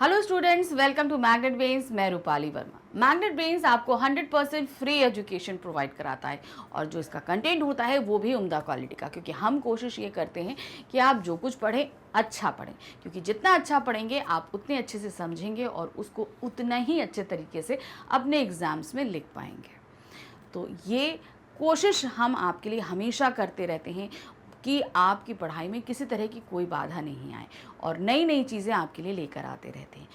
Hello students, welcome to Magnet Brains. मैं Rupali Verma. Magnet brains आपको 100% free education provide कराता है और जो इसका कंटेंट होता है वो भी उम्दा क्वालिटी का, क्योंकि हम कोशिश ये करते हैं कि आप जो कुछ पढ़ें अच्छा पढ़ें, क्योंकि जितना अच्छा पढ़ेंगे आप उतने अच्छे से समझेंगे और उसको उतना ही अच्छे तरीके से अपने एग्ज़ाम्स में लिख पाएंगे। तो ये कोशिश हम आपके लिए हमेशा करते रहते हैं कि आपकी पढ़ाई में किसी तरह की कोई बाधा नहीं आए और नई नई चीज़ें आपके लिए लेकर आते रहते हैं।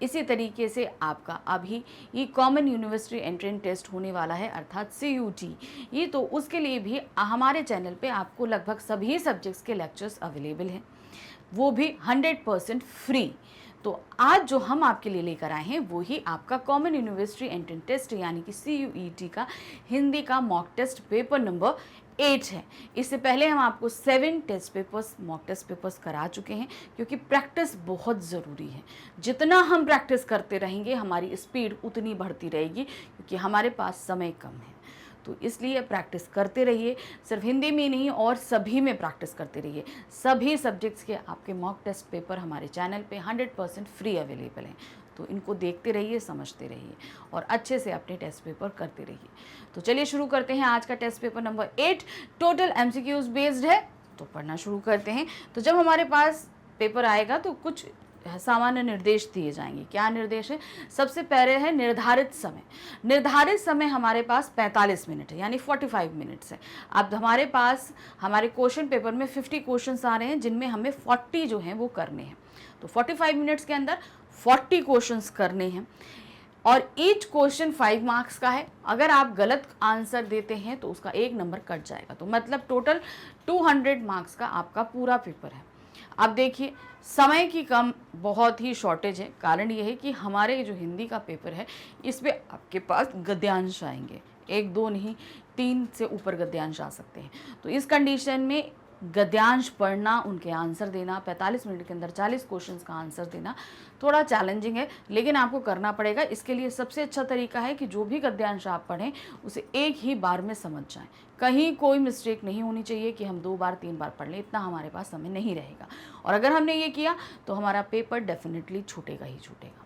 इसी तरीके से आपका अभी ये कॉमन यूनिवर्सिटी एंट्रेंस टेस्ट होने वाला है, अर्थात CUT। ये तो उसके लिए भी हमारे चैनल पे आपको लगभग सभी सब्जेक्ट्स के लेक्चर्स अवेलेबल हैं, वो भी 100% फ्री। तो आज जो हम आपके लिए लेकर आए हैं वो ही आपका कॉमन यूनिवर्सिटी एंट्रेंस टेस्ट यानी कि CUET का हिंदी का मॉक टेस्ट पेपर नंबर 8 है। इससे पहले हम आपको 7 test papers mock test papers करा चुके हैं, क्योंकि प्रैक्टिस बहुत ज़रूरी है। जितना हम प्रैक्टिस करते रहेंगे हमारी स्पीड उतनी बढ़ती रहेगी, क्योंकि हमारे पास समय कम है। तो इसलिए प्रैक्टिस करते रहिए, सिर्फ हिंदी में नहीं और सभी में प्रैक्टिस करते रहिए। सभी सब्जेक्ट्स के आपके मॉक टेस्ट पेपर हमारे चैनल पे 100% फ्री अवेलेबल हैं। तो इनको देखते रहिए, समझते रहिए और अच्छे से अपने टेस्ट पेपर करते रहिए। तो चलिए शुरू करते हैं। आज का test paper number 8 total MCQs based है, तो पढ़ना शुरू करते हैं। तो जब हमारे पास पेपर आएगा तो कुछ सामान्य निर्देश दिए जाएंगे। क्या निर्देश है? सबसे पहले है निर्धारित समय। निर्धारित समय हमारे पास 45 मिनट है, यानी 45 मिनट्स है। अब हमारे पास हमारे क्वेश्चन पेपर में 50 क्वेश्चंस आ रहे हैं, जिनमें हमें 40 जो हैं वो करने हैं। तो 45 मिनट्स के अंदर 40 क्वेश्चंस करने हैं और ईच क्वेश्चन 5 मार्क्स का है। अगर आप गलत आंसर देते हैं तो उसका 1 नंबर कट जाएगा। तो मतलब टोटल 200 मार्क्स का आपका पूरा पेपर है। अब देखिए, समय की कम बहुत ही शॉर्टेज है। कारण ये है कि हमारे जो हिंदी का पेपर है इसमें आपके पास गद्यांश आएंगे, 1 2 नहीं 3 से ऊपर गद्यांश आ सकते हैं। तो इस कंडीशन में गद्यांश पढ़ना, उनके आंसर देना, 45 मिनट के अंदर 40 क्वेश्चंस का आंसर देना थोड़ा चैलेंजिंग है, लेकिन आपको करना पड़ेगा। इसके लिए सबसे अच्छा तरीका है कि जो भी गद्यांश आप पढ़ें उसे एक ही बार में समझ जाएं। कहीं कोई मिस्टेक नहीं होनी चाहिए कि हम 2 बार 3 बार पढ़ लें, इतना हमारे पास समय नहीं रहेगा। और अगर हमने ये किया तो हमारा पेपर डेफिनेटली छूटेगा ही छूटेगा।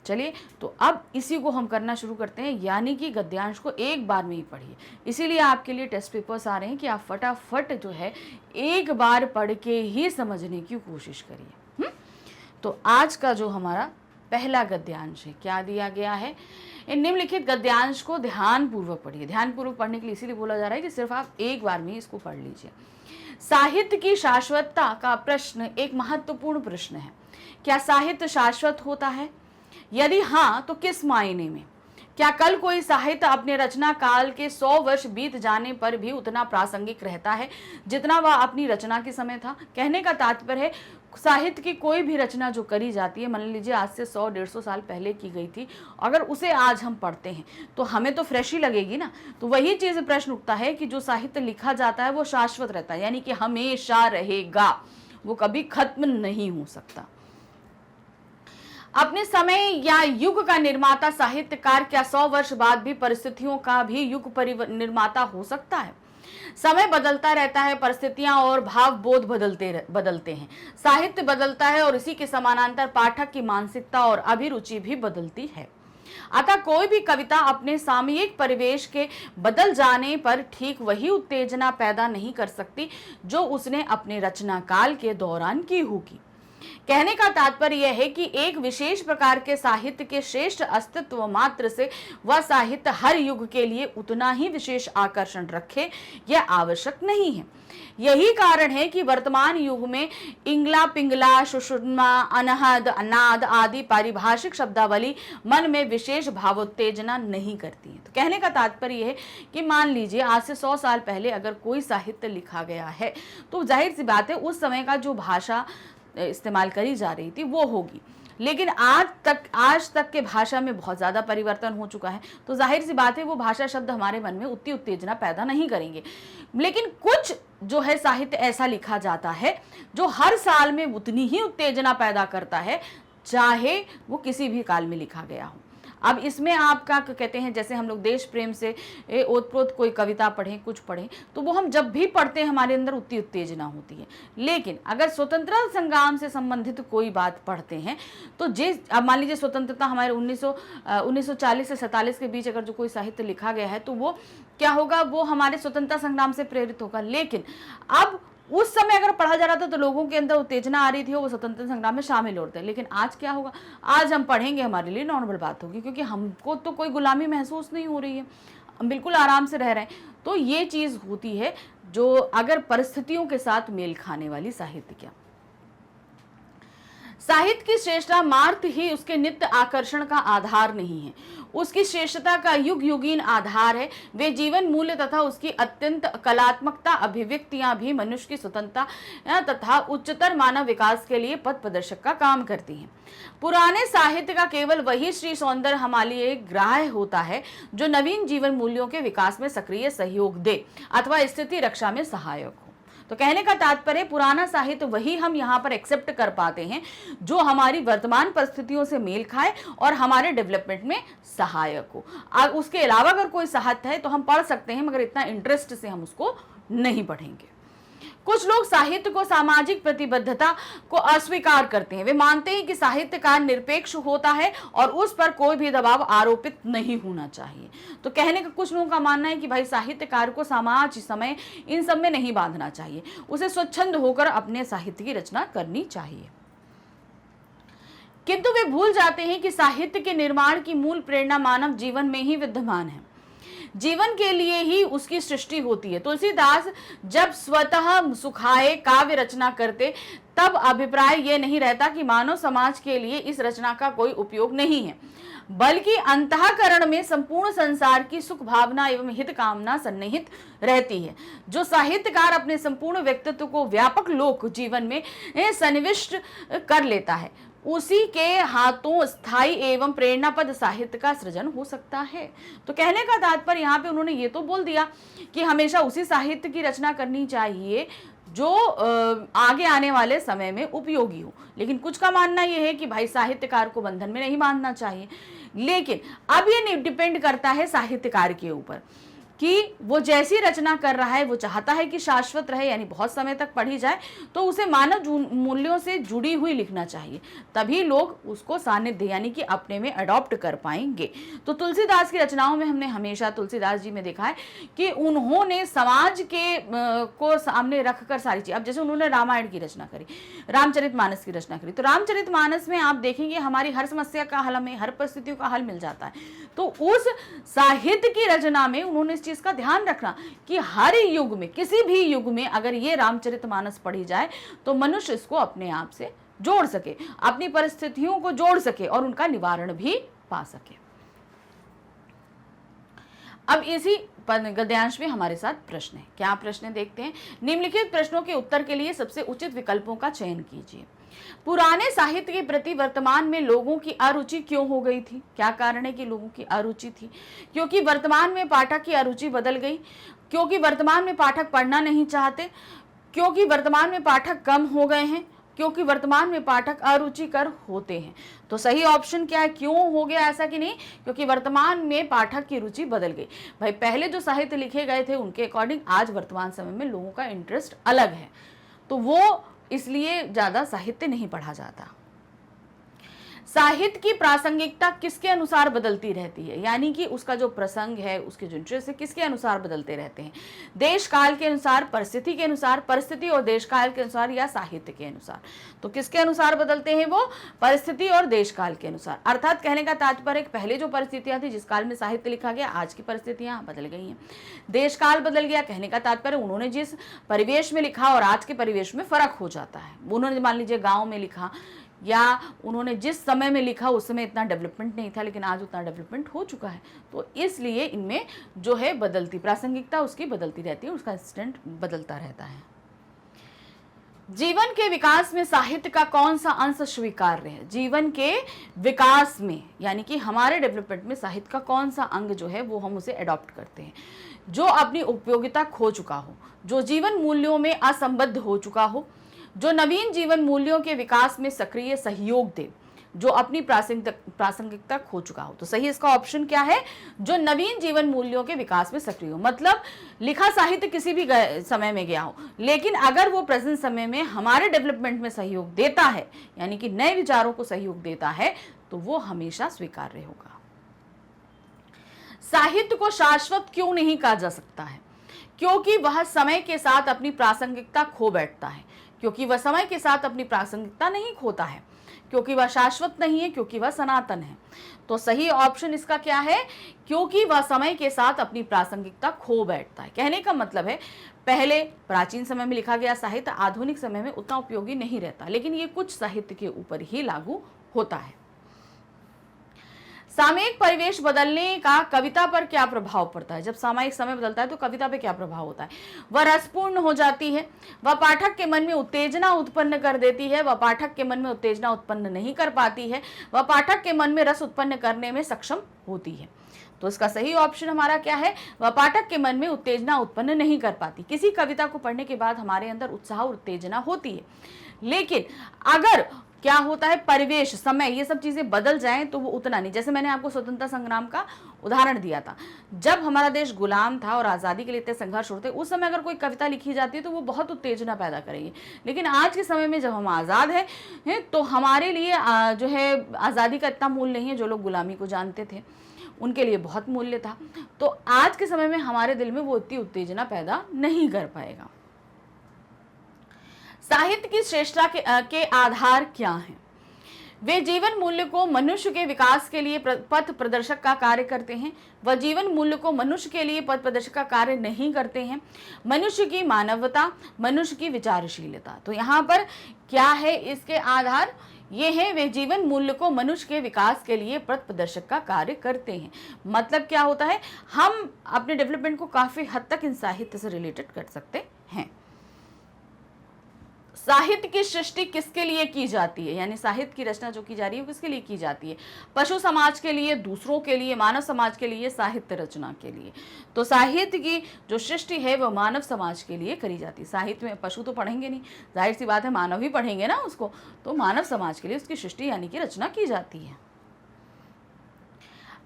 चलिए, तो अब इसी को हम करना शुरू करते हैं, यानी कि गद्यांश को एक बार में ही पढ़िए। इसीलिए आपके लिए टेस्ट पेपर्स आ रहे हैं कि आप फटाफट जो है एक बार पढ़ के ही समझने की कोशिश करिए। तो आज का जो हमारा पहला गद्यांश है, क्या दिया गया है? इन निम्नलिखित गद्यांश को ध्यानपूर्वक पढ़िए। ध्यानपूर्वक पढ़ने के लिए इसीलिए बोला जा रहा है कि सिर्फ आप एक बार में इसको पढ़ लीजिए। साहित्य की शाश्वतता का प्रश्न एक महत्वपूर्ण प्रश्न है। क्या साहित्य शाश्वत होता है? यदि हाँ, तो किस मायने में? क्या कल कोई साहित्य अपने रचना काल के 100 वर्ष बीत जाने पर भी उतना प्रासंगिक रहता है जितना वह अपनी रचना के समय था? कहने का तात्पर्य है, साहित्य की कोई भी रचना जो करी जाती है, मान लीजिए आज से 100-150 साल पहले की गई थी, अगर उसे आज हम पढ़ते हैं तो हमें तो फ्रेश ही लगेगी ना। तो वही चीज़ प्रश्न उठता है कि जो साहित्य लिखा जाता है वो शाश्वत रहता है, यानी कि हमेशा रहेगा, वो कभी खत्म नहीं हो सकता। अपने समय या युग का निर्माता साहित्यकार क्या 100 वर्ष बाद भी परिस्थितियों का भी युग निर्माता हो सकता है? समय बदलता रहता है, परिस्थितियां और भाव बोध बदलते हैं, साहित्य बदलता है और इसी के समानांतर पाठक की मानसिकता और अभिरुचि भी बदलती है। अतः कोई भी कविता अपने सामयिक परिवेश के बदल जाने पर ठीक वही उत्तेजना पैदा नहीं कर सकती जो उसने अपने रचना काल के दौरान की होगी। कहने का तात्पर्य यह है कि एक विशेष प्रकार के साहित्य के श्रेष्ठ अस्तित्व मात्र से वह साहित्य हर युग के लिए उतना ही विशेष आकर्षण रखे, यह आवश्यक नहीं है। यही कारण है कि वर्तमान युग में इंगला पिंगला सुषुम्ना अनहद अनाद आदि पारिभाषिक शब्दावली मन में विशेष भावोत्तेजना नहीं करती है। तो कहने का तात्पर्य है कि मान लीजिए आज से 100 साल पहले अगर कोई साहित्य लिखा गया है तो जाहिर सी बात है उस समय का जो भाषा इस्तेमाल करी जा रही थी वो होगी, लेकिन आज तक के भाषा में बहुत ज़्यादा परिवर्तन हो चुका है। तो जाहिर सी बात है वो भाषा शब्द हमारे मन में उतनी उत्तेजना पैदा नहीं करेंगे। लेकिन कुछ जो है साहित्य ऐसा लिखा जाता है जो हर साल में उतनी ही उत्तेजना पैदा करता है, चाहे वो किसी भी काल में लिखा गया हो। अब इसमें आपका कहते हैं, जैसे हम लोग देश प्रेम से ओतप्रोत कोई कविता पढ़ें, कुछ पढ़ें, तो वो हम जब भी पढ़ते हैं हमारे अंदर उतनी उत्तेजना होती है। लेकिन अगर स्वतंत्रता संग्राम से संबंधित कोई बात पढ़ते हैं तो अब मान लीजिए स्वतंत्रता हमारे 1940 से 47 के बीच अगर जो कोई साहित्य लिखा गया है तो वो क्या होगा, वो हमारे स्वतंत्रता संग्राम से प्रेरित होगा। लेकिन अब उस समय अगर पढ़ा जा रहा था तो लोगों के अंदर उत्तेजना आ रही थी, वो स्वतंत्रता संग्राम में शामिल होते हैं। लेकिन आज क्या होगा, आज हम पढ़ेंगे, हमारे लिए नॉर्मल बात होगी, क्योंकि हमको तो कोई गुलामी महसूस नहीं हो रही है, हम बिल्कुल आराम से रह रहे हैं। तो ये चीज़ होती है जो अगर परिस्थितियों के साथ मेल खाने वाली साहित्य। क्या साहित्य की श्रेष्ठता मात्र ही उसके नित्य आकर्षण का आधार नहीं है, उसकी श्रेष्ठता का युग युगीन आधार है। वे जीवन मूल्य तथा उसकी अत्यंत कलात्मकता अभिव्यक्तियां भी मनुष्य की स्वतंत्रता तथा उच्चतर मानव विकास के लिए पथ प्रदर्शक का काम करती हैं। पुराने साहित्य का केवल वही श्री सौंदर्य हमारे लिए ग्राह्य होता है जो नवीन जीवन मूल्यों के विकास में सक्रिय सहयोग दे अथवा स्थिति रक्षा में सहायक हो। तो कहने का तात्पर्य, पुराना साहित्य वही हम यहाँ पर एक्सेप्ट कर पाते हैं जो हमारी वर्तमान परिस्थितियों से मेल खाए और हमारे डेवलपमेंट में सहायक हो। उसके अलावा अगर कोई साहित्य है तो हम पढ़ सकते हैं, मगर इतना इंटरेस्ट से हम उसको नहीं पढ़ेंगे। कुछ लोग साहित्य को सामाजिक प्रतिबद्धता को अस्वीकार करते हैं। वे मानते हैं कि साहित्यकार निरपेक्ष होता है और उस पर कोई भी दबाव आरोपित नहीं होना चाहिए। तो कहने का कुछ लोगों का मानना है कि भाई साहित्यकार को समाज, समय, इन सब में नहीं बांधना चाहिए, उसे स्वच्छंद होकर अपने साहित्य की रचना करनी चाहिए। किंतु वे भूल जाते हैं कि साहित्य के निर्माण की मूल प्रेरणा मानव जीवन में ही विद्यमान है, जीवन के लिए ही उसकी सृष्टि होती है। तुलसीदास जब स्वतः सुखाए काव्य रचना करते तब अभिप्राय यह नहीं रहता कि मानव समाज के लिए इस रचना का कोई उपयोग नहीं है, बल्कि अंतःकरण में संपूर्ण संसार की सुख भावना एवं हित कामना सन्निहित रहती है। जो साहित्यकार अपने संपूर्ण व्यक्तित्व को व्यापक लोक जीवन में सन्निविष्ट कर लेता है, उसी के हाथों स्थायी एवं प्रेरणापद साहित्य का सृजन हो सकता है। तो कहने का तात्पर्य यहाँ पे उन्होंने ये तो बोल दिया कि हमेशा उसी साहित्य की रचना करनी चाहिए जो आगे आने वाले समय में उपयोगी हो। लेकिन कुछ का मानना यह है कि भाई साहित्यकार को बंधन में नहीं बांधना चाहिए। लेकिन अब ये डिपेंड करता है साहित्यकार के ऊपर कि वो जैसी रचना कर रहा है, वो चाहता है कि शाश्वत रहे, यानी बहुत समय तक पढ़ी जाए, तो उसे मानव मूल्यों से जुड़ी हुई लिखना चाहिए, तभी लोग उसको सानिध्य यानी कि अपने में अडॉप्ट कर पाएंगे। तो तुलसीदास की रचनाओं में हमने हमेशा तुलसीदास जी में देखा है कि उन्होंने समाज के को सामने रखकर सारी चीज, अब जैसे उन्होंने रामायण की रचना करी, रामचरितमानस की रचना करी, तो रामचरितमानस में आप देखेंगे हमारी हर समस्या का हल, हमें हर परिस्थितियों का हल मिल जाता है। तो उस साहित्य की रचना में उन्होंने इस चीज का ध्यान रखना कि हर युग में, किसी भी युग में अगर ये रामचरितमानस पढ़ी जाए तो मनुष्य इसको अपने आप से जोड़ सके, अपनी परिस्थितियों को जोड़ सके और उनका निवारण भी पा सके। अब इसी गद्यांश में हमारे साथ प्रश्न है। क्या प्रश्न देखते हैं। निम्नलिखित प्रश्नों के उत्तर के लिए सबसे उचित विकल्पों का चयन कीजिए। पुराने साहित्य के प्रति वर्तमान में लोगों की अरुचि क्यों हो गई थी। क्या कारण है कि लोगों की अरुचि थी। क्योंकि वर्तमान में पाठक की अरुचि बदल गई, क्योंकि वर्तमान में पाठक पढ़ना नहीं चाहते, क्योंकि वर्तमान में पाठक कम हो गए हैं, क्योंकि वर्तमान में पाठक अरुचिकर होते हैं। तो सही ऑप्शन क्या है, क्यों हो गया ऐसा कि नहीं, क्योंकि वर्तमान में पाठक की रुचि बदल गई। भाई पहले जो साहित्य लिखे गए थे उनके अकॉर्डिंग आज वर्तमान समय में लोगों का इंटरेस्ट अलग है, तो वो इसलिए ज्यादा साहित्य नहीं पढ़ा जाता। साहित्य की प्रासंगिकता किसके अनुसार बदलती रहती है, यानी कि उसका जो प्रसंग है, उसके जो इंटरेस्ट है, किसके अनुसार बदलते रहते हैं। देश काल के अनुसार, परिस्थिति के अनुसार, परिस्थिति और देश काल के अनुसार, या साहित्य के अनुसार। तो किसके अनुसार बदलते हैं वो, परिस्थिति और देश काल के अनुसार। अर्थात कहने का तात्पर्य पहले जो परिस्थितियां थी जिस काल में साहित्य लिखा गया, आज की परिस्थितियां बदल गई हैं, देश काल बदल गया। कहने का तात्पर्य उन्होंने जिस परिवेश में लिखा और आज के परिवेश में फर्क हो जाता है। उन्होंने मान लीजिए गाँव में लिखा, या उन्होंने जिस समय में लिखा उस समय इतना डेवलपमेंट नहीं था, लेकिन आज उतना डेवलपमेंट हो चुका है। तो इसलिए इनमें जो है बदलती प्रासंगिकता उसकी बदलती रहती है, उसका इंस्टेंट बदलता रहता है। जीवन के विकास में साहित्य का कौन सा अंश स्वीकार्य है। जीवन के विकास में यानी कि हमारे डेवलपमेंट में साहित्य का कौन सा अंग जो है वो हम उसे अडॉप्ट करते हैं। जो अपनी उपयोगिता खो चुका हो, जो जीवन मूल्यों में असंबद्ध हो चुका हो, जो नवीन जीवन मूल्यों के विकास में सक्रिय सहयोग दे, जो अपनी प्रासंगिकता खो चुका हो। तो सही इसका ऑप्शन क्या है, जो नवीन जीवन मूल्यों के विकास में सक्रिय हो। मतलब लिखा साहित्य किसी भी समय में गया हो, लेकिन अगर वो प्रेजेंट समय में हमारे डेवलपमेंट में सहयोग देता है, यानी कि नए विचारों को सहयोग देता है, तो वो हमेशा स्वीकार्य होगा। साहित्य को शाश्वत क्यों नहीं कहा जा सकता है? क्योंकि वह समय के साथ अपनी प्रासंगिकता खो बैठता है, क्योंकि वह समय के साथ अपनी प्रासंगिकता नहीं खोता है, क्योंकि वह शाश्वत नहीं है, क्योंकि वह सनातन है। तो सही ऑप्शन इसका क्या है, क्योंकि वह समय के साथ अपनी प्रासंगिकता खो बैठता है। कहने का मतलब है पहले प्राचीन समय में लिखा गया साहित्य आधुनिक समय में उतना उपयोगी नहीं रहता, लेकिन ये कुछ साहित्य के ऊपर ही लागू होता है। सामयिक परिवेश बदलने का कविता पर क्या प्रभाव पड़ता है? जब सामयिक समय बदलता है तो कविता पे क्या प्रभाव होता है? वह रसपूर्ण हो जाती है, वह पाठक के मन में उत्तेजना उत्पन्न कर देती है, वह पाठक के मन में उत्तेजना उत्पन्न नहीं कर पाती है, वह पाठक के मन में रस उत्पन्न करने में सक्षम होती है। तो इसका सही ऑप्शन हमारा क्या है, वह पाठक के मन में उत्तेजना उत्पन्न नहीं कर पाती। किसी कविता को पढ़ने के बाद हमारे अंदर उत्साह और उत्तेजना होती है, लेकिन अगर क्या होता है, परिवेश, समय, ये सब चीजें बदल जाएं तो वो उतना नहीं। जैसे मैंने आपको स्वतंत्रता संग्राम का उदाहरण दिया था, जब हमारा देश गुलाम था और आज़ादी के लिए इतने संघर्ष होते, उस समय अगर कोई कविता लिखी जाती है तो वो बहुत उत्तेजना पैदा करेगी। लेकिन आज के समय में जब हम आज़ाद हैं तो हमारे लिए जो है आज़ादी का इतना मूल्य नहीं है। जो लोग गुलामी को जानते थे उनके लिए बहुत मूल्य था, तो आज के समय में हमारे दिल में वो इतनी उत्तेजना पैदा नहीं कर पाएगा। साहित्य की श्रेष्ठता के आधार क्या हैं? वे जीवन मूल्य को मनुष्य के विकास के लिए पथ प्रदर्शक का कार्य करते हैं। वह जीवन मूल्य को मनुष्य के लिए पथ प्रदर्शक का कार्य नहीं करते हैं। मनुष्य की मानवता, मनुष्य की विचारशीलता। तो यहाँ पर क्या है इसके आधार? ये है वे जीवन मूल्य को मनुष्य के विकास के लिए पथ प्रदर्शक का कार्य करते हैं। मतलब क्या होता है, हम अपने डेवलपमेंट को काफी हद तक इन साहित्य से रिलेटेड कर सकते हैं। साहित्य की सृष्टि किसके लिए की जाती है, यानी साहित्य की रचना जो की जा रही है वो किसके लिए की जाती है? पशु समाज के लिए, दूसरों के लिए, मानव समाज के लिए, साहित्य रचना के लिए। तो साहित्य की जो सृष्टि है वह मानव समाज के लिए करी जाती है। साहित्य में पशु तो पढ़ेंगे नहीं, जाहिर सी बात है मानव ही पढ़ेंगे ना उसको, तो मानव समाज के लिए उसकी सृष्टि यानी कि रचना की जाती है।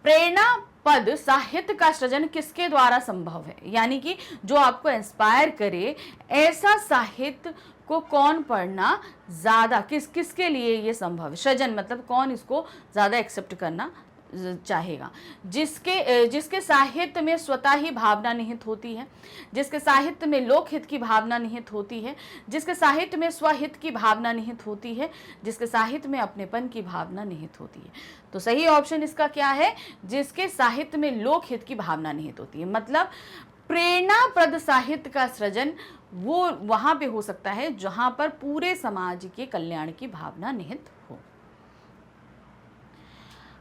प्रेरणा पद साहित्य का सृजन किसके द्वारा संभव है? यानी कि जो आपको इंस्पायर करे, ऐसा साहित्य को कौन पढ़ना ज्यादा, किसके लिए ये संभव है? सृजन मतलब कौन इसको ज्यादा एक्सेप्ट करना चाहेगा? जिसके साहित्य में स्वतः ही भावना निहित होती है, जिसके साहित्य में लोकहित की भावना निहित होती है, जिसके साहित्य में स्वहित की भावना निहित होती है, जिसके साहित्य में अपनेपन की भावना निहित होती है। तो सही ऑप्शन इसका क्या है? जिसके साहित्य में लोकहित की भावना निहित होती है। मतलब प्रेरणाप्रद साहित्य का सृजन वो वहां पे हो सकता है जहां पर पूरे समाज के कल्याण की भावना निहित हो।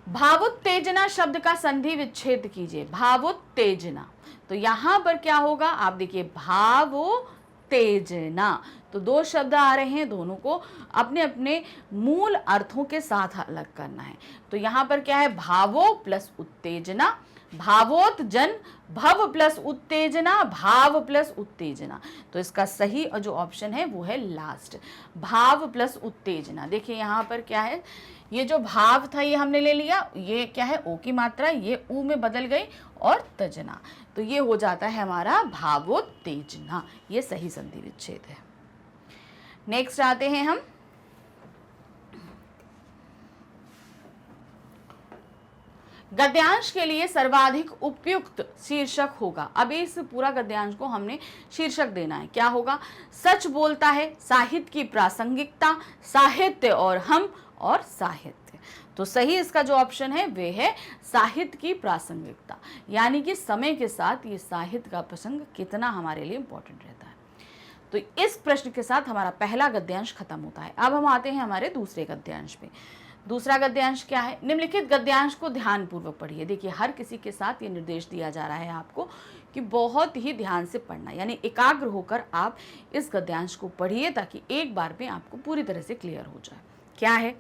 भावोत्तेजना शब्द का संधि विच्छेद कीजिए। भावोत्तेजना, तो यहां पर क्या होगा, आप देखिए भावोत्तेजना, तो दो शब्द आ रहे हैं, दोनों को अपने अपने मूल अर्थों के साथ अलग करना है। तो यहां पर क्या है, भावो प्लस उत्तेजना, भावोत्जन, भव प्लस उत्तेजना, भाव प्लस उत्तेजना। तो इसका सही जो ऑप्शन है वो है लास्ट, भाव प्लस उत्तेजना। देखिए यहाँ पर क्या है, ये जो भाव था ये हमने ले लिया, ये क्या है ओ की मात्रा, ये ऊ में बदल गई और तजना, तो ये हो जाता है हमारा भावोत्तेजना। ये सही संधि विच्छेद है। नेक्स्ट आते हैं हम, गद्यांश के लिए सर्वाधिक उपयुक्त शीर्षक होगा। अब इस पूरा गद्यांश को हमने शीर्षक देना है, क्या होगा? सच बोलता है, साहित्य की प्रासंगिकता, साहित्य और हम, और साहित्य। तो सही इसका जो ऑप्शन है वे है साहित्य की प्रासंगिकता, यानी कि समय के साथ ये साहित्य का प्रसंग कितना हमारे लिए इंपॉर्टेंट रहता है। तो इस प्रश्न के साथ हमारा पहला गद्यांश खत्म होता है। अब हम आते हैं हमारे दूसरे गद्यांश पे। दूसरा गद्यांश क्या है? निम्नलिखित गद्यांश को ध्यानपूर्वक पढ़िए। देखिए हर किसी के साथ ये निर्देश दिया जा रहा है आपको कि बहुत ही ध्यान से पढ़ना, यानी एकाग्र होकर आप इस गद्यांश को पढ़िए ताकि एक बार में आपको पूरी तरह से क्लियर हो जाए। क्या है?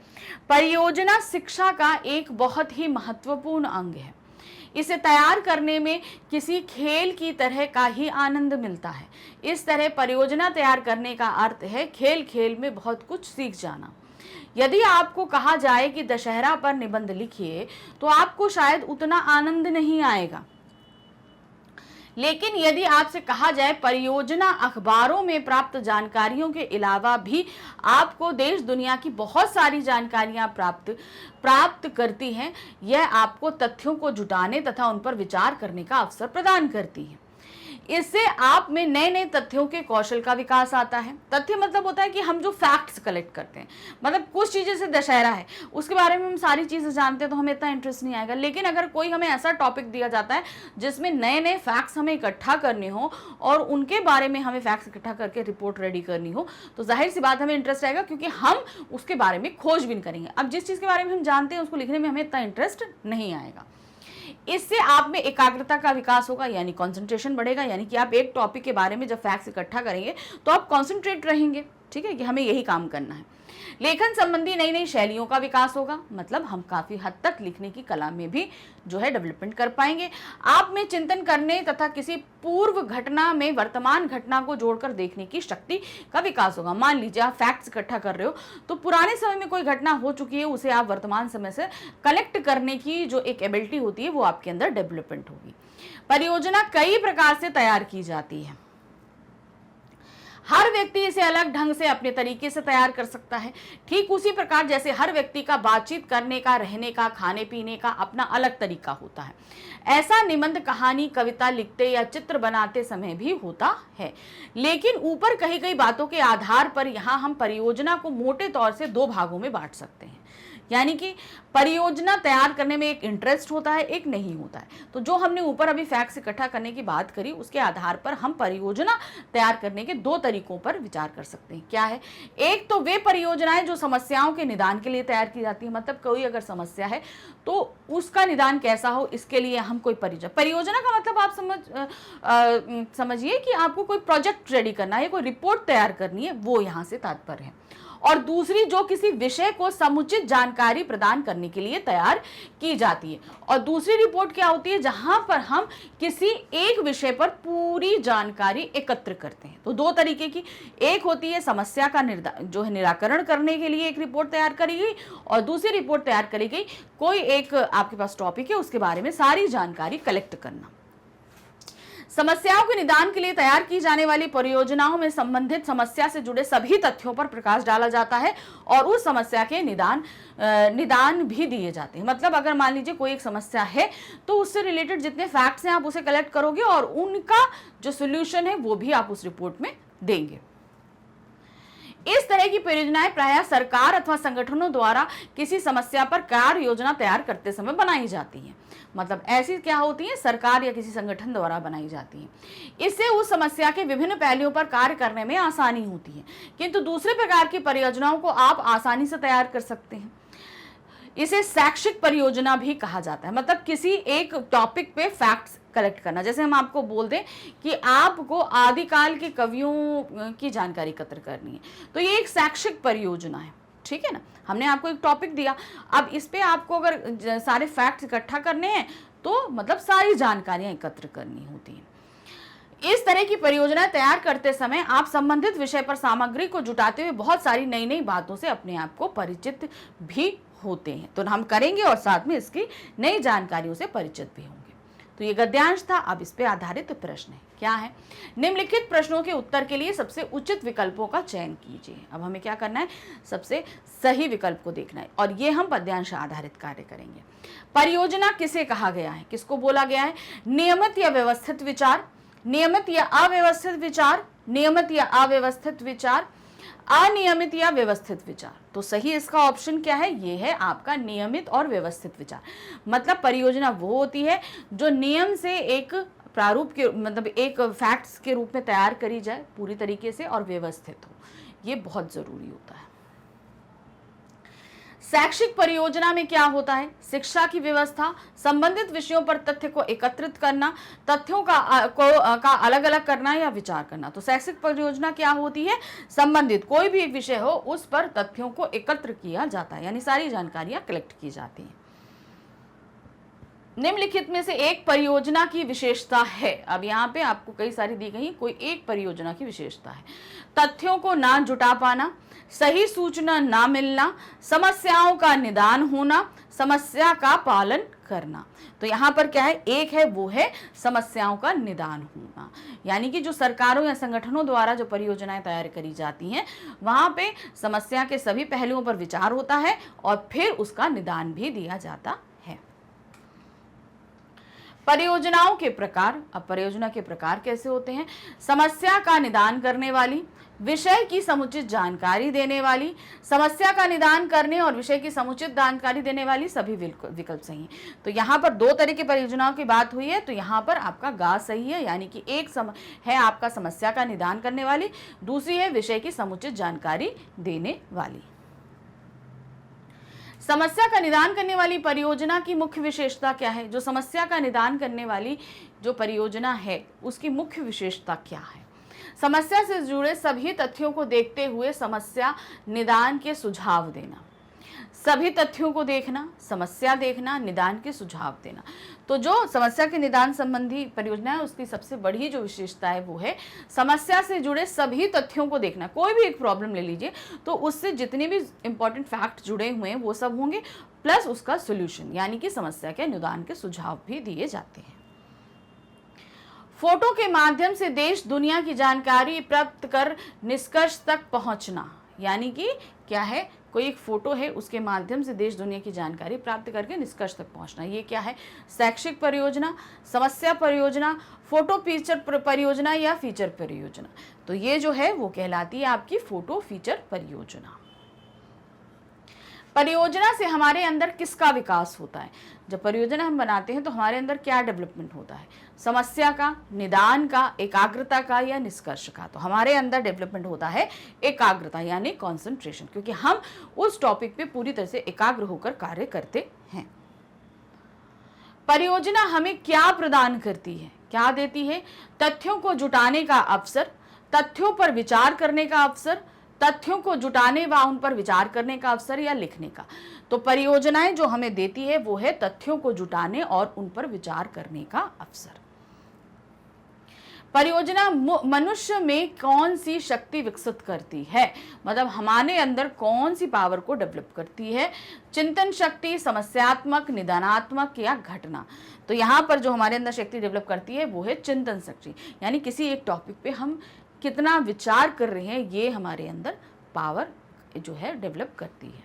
परियोजना शिक्षा का एक बहुत ही महत्वपूर्ण अंग है। इसे तैयार करने में किसी खेल की तरह का ही आनंद मिलता है। इस तरह परियोजना तैयार करने का अर्थ है खेल खेल में बहुत कुछ सीख जाना। यदि आपको कहा जाए कि दशहरा पर निबंध लिखिए तो आपको शायद उतना आनंद नहीं आएगा। लेकिन यदि आपसे कहा जाए परियोजना अखबारों में प्राप्त जानकारियों के अलावा भी आपको देश दुनिया की बहुत सारी जानकारियां प्राप्त करती हैं, यह आपको तथ्यों को जुटाने तथा उन पर विचार करने का अवसर प्रदान करती है। इससे आप में नए नए तथ्यों के कौशल का विकास आता है। तथ्य मतलब होता है कि हम जो फैक्ट्स कलेक्ट करते हैं, मतलब कुछ चीज़ें जैसे दशहरा है उसके बारे में हम सारी चीज़ें जानते हैं तो हमें इतना इंटरेस्ट नहीं आएगा। लेकिन अगर कोई हमें ऐसा टॉपिक दिया जाता है जिसमें नए नए फैक्ट्स हमें इकट्ठा करने हो और उनके बारे में हमें फैक्ट्स इकट्ठा करके रिपोर्ट रेडी करनी हो, तो जाहिर सी बात हमें इंटरेस्ट आएगा, क्योंकि हम उसके बारे में खोजबीन करेंगे। अब जिस चीज़ के बारे में हम जानते हैं उसको लिखने में हमें इतना इंटरेस्ट नहीं आएगा। इससे आप में एकाग्रता का विकास होगा, यानी कंसंट्रेशन बढ़ेगा। यानी कि आप एक टॉपिक के बारे में जब फैक्ट्स इकट्ठा करेंगे तो आप कंसंट्रेट रहेंगे, ठीक है, कि हमें यही काम करना है। लेखन संबंधी नई नई शैलियों का विकास होगा, मतलब हम काफ़ी हद तक लिखने की कला में भी जो है डेवलपमेंट कर पाएंगे। आप में चिंतन करने तथा किसी पूर्व घटना में वर्तमान घटना को जोड़कर देखने की शक्ति का विकास होगा। मान लीजिए आप फैक्ट्स इकट्ठा कर रहे हो तो पुराने समय में कोई घटना हो चुकी है, उसे आप वर्तमान समय से कलेक्ट करने की जो एक एबिलिटी होती है वो आपके अंदर डेवलपमेंट होगी। परियोजना कई प्रकार से तैयार की जाती है, हर व्यक्ति इसे अलग ढंग से अपने तरीके से तैयार कर सकता है। ठीक उसी प्रकार जैसे हर व्यक्ति का बातचीत करने का, रहने का, खाने पीने का अपना अलग तरीका होता है, ऐसा निबंध, कहानी, कविता लिखते या चित्र बनाते समय भी होता है। लेकिन ऊपर कही गई बातों के आधार पर यहाँ हम परियोजना को मोटे तौर से दो भागों में बांट सकते हैं। यानी कि परियोजना तैयार करने में एक इंटरेस्ट होता है, एक नहीं होता है। तो जो हमने ऊपर अभी फैक्ट्स इकट्ठा करने की बात करी उसके आधार पर हम परियोजना तैयार करने के दो तरीकों पर विचार कर सकते हैं। क्या है? एक तो वे परियोजनाएं जो समस्याओं के निदान के लिए तैयार की जाती है, मतलब कोई अगर समस्या है तो उसका निदान कैसा हो, इसके लिए हम कोई परियोजना का मतलब आप समझिए कि आपको कोई प्रोजेक्ट रेडी करना है, कोई रिपोर्ट तैयार करनी है, वो यहाँ से तात्पर्य है। और दूसरी जो किसी विषय को समुचित जानकारी प्रदान करने के लिए तैयार की जाती है। और दूसरी रिपोर्ट क्या होती है? जहां पर हम किसी एक विषय पर पूरी जानकारी एकत्र करते हैं। तो दो तरीके की, एक होती है समस्या का जो है निराकरण करने के लिए एक रिपोर्ट तैयार करी गई, और दूसरी रिपोर्ट तैयार करी गई कोई एक आपके पास टॉपिक है उसके बारे में सारी जानकारी कलेक्ट करना। समस्याओं के निदान के लिए तैयार की जाने वाली परियोजनाओं में संबंधित समस्या से जुड़े सभी तथ्यों पर प्रकाश डाला जाता है और उस समस्या के निदान भी दिए जाते हैं। मतलब अगर मान लीजिए कोई एक समस्या है तो उससे रिलेटेड जितने फैक्ट्स हैं आप उसे कलेक्ट करोगे और उनका जो सोल्यूशन है वो भी आप उस रिपोर्ट में देंगे। इस तरह की परियोजनाएं प्रायः सरकार अथवा संगठनों द्वारा किसी समस्या पर कार्य योजना तैयार करते समय बनाई जाती हैं। मतलब ऐसी क्या होती है? सरकार या किसी संगठन द्वारा बनाई जाती हैं। इससे उस समस्या के विभिन्न पहलुओं पर कार्य करने में आसानी होती है, किंतु दूसरे प्रकार की परियोजनाओं को आप आसानी से तैयार कर सकते हैं। इसे शैक्षिक परियोजना भी कहा जाता है। मतलब किसी एक टॉपिक पे फैक्ट्स कलेक्ट करना। जैसे हम आपको बोल दें कि आपको आदिकाल के कवियों की जानकारी एकत्र करनी है, तो ये एक शैक्षिक परियोजना है, ठीक है ना। हमने आपको एक टॉपिक दिया, अब इस पे आपको अगर सारे फैक्ट्स इकट्ठा करने हैं तो मतलब सारी जानकारियां एकत्र करनी होती हैं। इस तरह की परियोजना तैयार करते समय आप संबंधित विषय पर सामग्री को जुटाते हुए बहुत सारी नई नई बातों से अपने आप को परिचित भी होते हैं। तो हम करेंगे और साथ में इसकी नई जानकारियों से परिचित भी होंगे। तो ये गद्यांश था। अब इस पे आधारित प्रश्न है, क्या है? निम्नलिखित प्रश्नों के उत्तर के लिए सबसे उचित विकल्पों का चयन कीजिए। अब हमें क्या करना है? सबसे सही विकल्प को देखना है और ये हम पद्यांश आधारित कार्य करेंगे। परियोजना किसे कहा गया है? किसको बोला गया है? नियमित या व्यवस्थित विचार, नियमित या अव्यवस्थित विचार, नियमित या अव्यवस्थित विचार, अनियमित या व्यवस्थित विचार। तो सही इसका ऑप्शन क्या है? ये है आपका नियमित और व्यवस्थित विचार। मतलब परियोजना वो होती है जो नियम से एक प्रारूप के मतलब एक फैक्ट्स के रूप में तैयार करी जाए पूरी तरीके से और व्यवस्थित हो। ये बहुत जरूरी होता है। शैक्षिक परियोजना में क्या होता है? शिक्षा की व्यवस्था, संबंधित विषयों पर तथ्य को एकत्रित करना, तथ्यों का अलग अलग करना या विचार करना। तो शैक्षिक परियोजना क्या होती है? संबंधित कोई भी एक विषय हो उस पर तथ्यों को एकत्र किया जाता है, यानी सारी जानकारियां कलेक्ट की जाती हैं। निम्नलिखित में से एक परियोजना की विशेषता है। अब यहाँ पे आपको कई सारी दी गई, कोई एक परियोजना की विशेषता है। तथ्यों को ना जुटा पाना, सही सूचना ना मिलना, समस्याओं का निदान होना, समस्या का पालन करना। तो यहाँ पर क्या है, एक है वो है समस्याओं का निदान होना, यानी कि जो सरकारों या संगठनों द्वारा जो परियोजनाएं तैयार करी जाती हैं वहां पे समस्या के सभी पहलुओं पर विचार होता है और फिर उसका निदान भी दिया जाता है। परियोजनाओं के प्रकार, अब परियोजना के प्रकार कैसे होते हैं, समस्या का निदान करने वाली, विषय की समुचित जानकारी देने वाली, समस्या का निदान करने और विषय की समुचित जानकारी देने वाली, सभी विकल्प सही हैं। तो यहाँ पर दो तरह की परियोजनाओं की बात हुई है, तो यहाँ पर आपका गा सही है, यानी कि एक है आपका समस्या का निदान करने वाली, दूसरी है विषय की समुचित जानकारी देने वाली। समस्या का निदान करने वाली परियोजना की मुख्य विशेषता क्या है, जो समस्या का निदान करने वाली जो परियोजना है उसकी मुख्य विशेषता क्या है, समस्या से जुड़े सभी तथ्यों को देखते हुए समस्या निदान के सुझाव देना, सभी तथ्यों को देखना, समस्या देखना, निदान के सुझाव देना। तो जो समस्या के निदान संबंधी परियोजना है उसकी सबसे बड़ी जो विशेषता है वो है समस्या से जुड़े सभी तथ्यों को देखना। कोई भी एक प्रॉब्लम ले लीजिए तो उससे जितने भी इंपॉर्टेंट फैक्ट जुड़े हुए हैं वो सब होंगे, प्लस उसका सोल्यूशन यानी कि समस्या के निदान के सुझाव भी दिए जाते हैं। फोटो के माध्यम से देश दुनिया की जानकारी प्राप्त कर निष्कर्ष तक पहुंचना, यानी कि क्या है, कोई एक फोटो है उसके माध्यम से देश दुनिया की जानकारी प्राप्त करके निष्कर्ष तक पहुंचना, ये क्या है, शैक्षिक परियोजना, समस्या परियोजना, फोटो फीचर परियोजना या फीचर परियोजना। तो ये जो है वो कहलाती है आपकी फोटो फीचर परियोजना। परियोजना से हमारे अंदर किसका विकास होता है, जब परियोजना हम बनाते हैं तो हमारे अंदर क्या डेवलपमेंट होता है, समस्या का, निदान का, एकाग्रता का या निष्कर्ष का। तो हमारे अंदर डेवलपमेंट होता है एकाग्रता यानी कंसंट्रेशन, क्योंकि हम उस टॉपिक पे पूरी तरह से एकाग्र होकर कार्य करते हैं। परियोजना हमें क्या प्रदान करती है, क्या देती है, तथ्यों को जुटाने का अवसर, तथ्यों पर विचार करने का अवसर, तथ्यों को जुटाने व उन पर विचार करने का अवसर या लिखने का। तो परियोजनाएं जो हमें देती है वो है तथ्यों को जुटाने और उन पर विचार करने का अवसर। परियोजना मनुष्य में कौन सी शक्ति विकसित करती है, मतलब हमारे अंदर कौन सी पावर को डेवलप करती है, चिंतन शक्ति, समस्यात्मक, निदानात्मक या घटना। तो यहाँ पर जो हमारे अंदर शक्ति डेवलप करती है वो है चिंतन शक्ति, यानी किसी एक टॉपिक पे हम कितना विचार कर रहे हैं ये हमारे अंदर पावर जो है डेवलप करती है।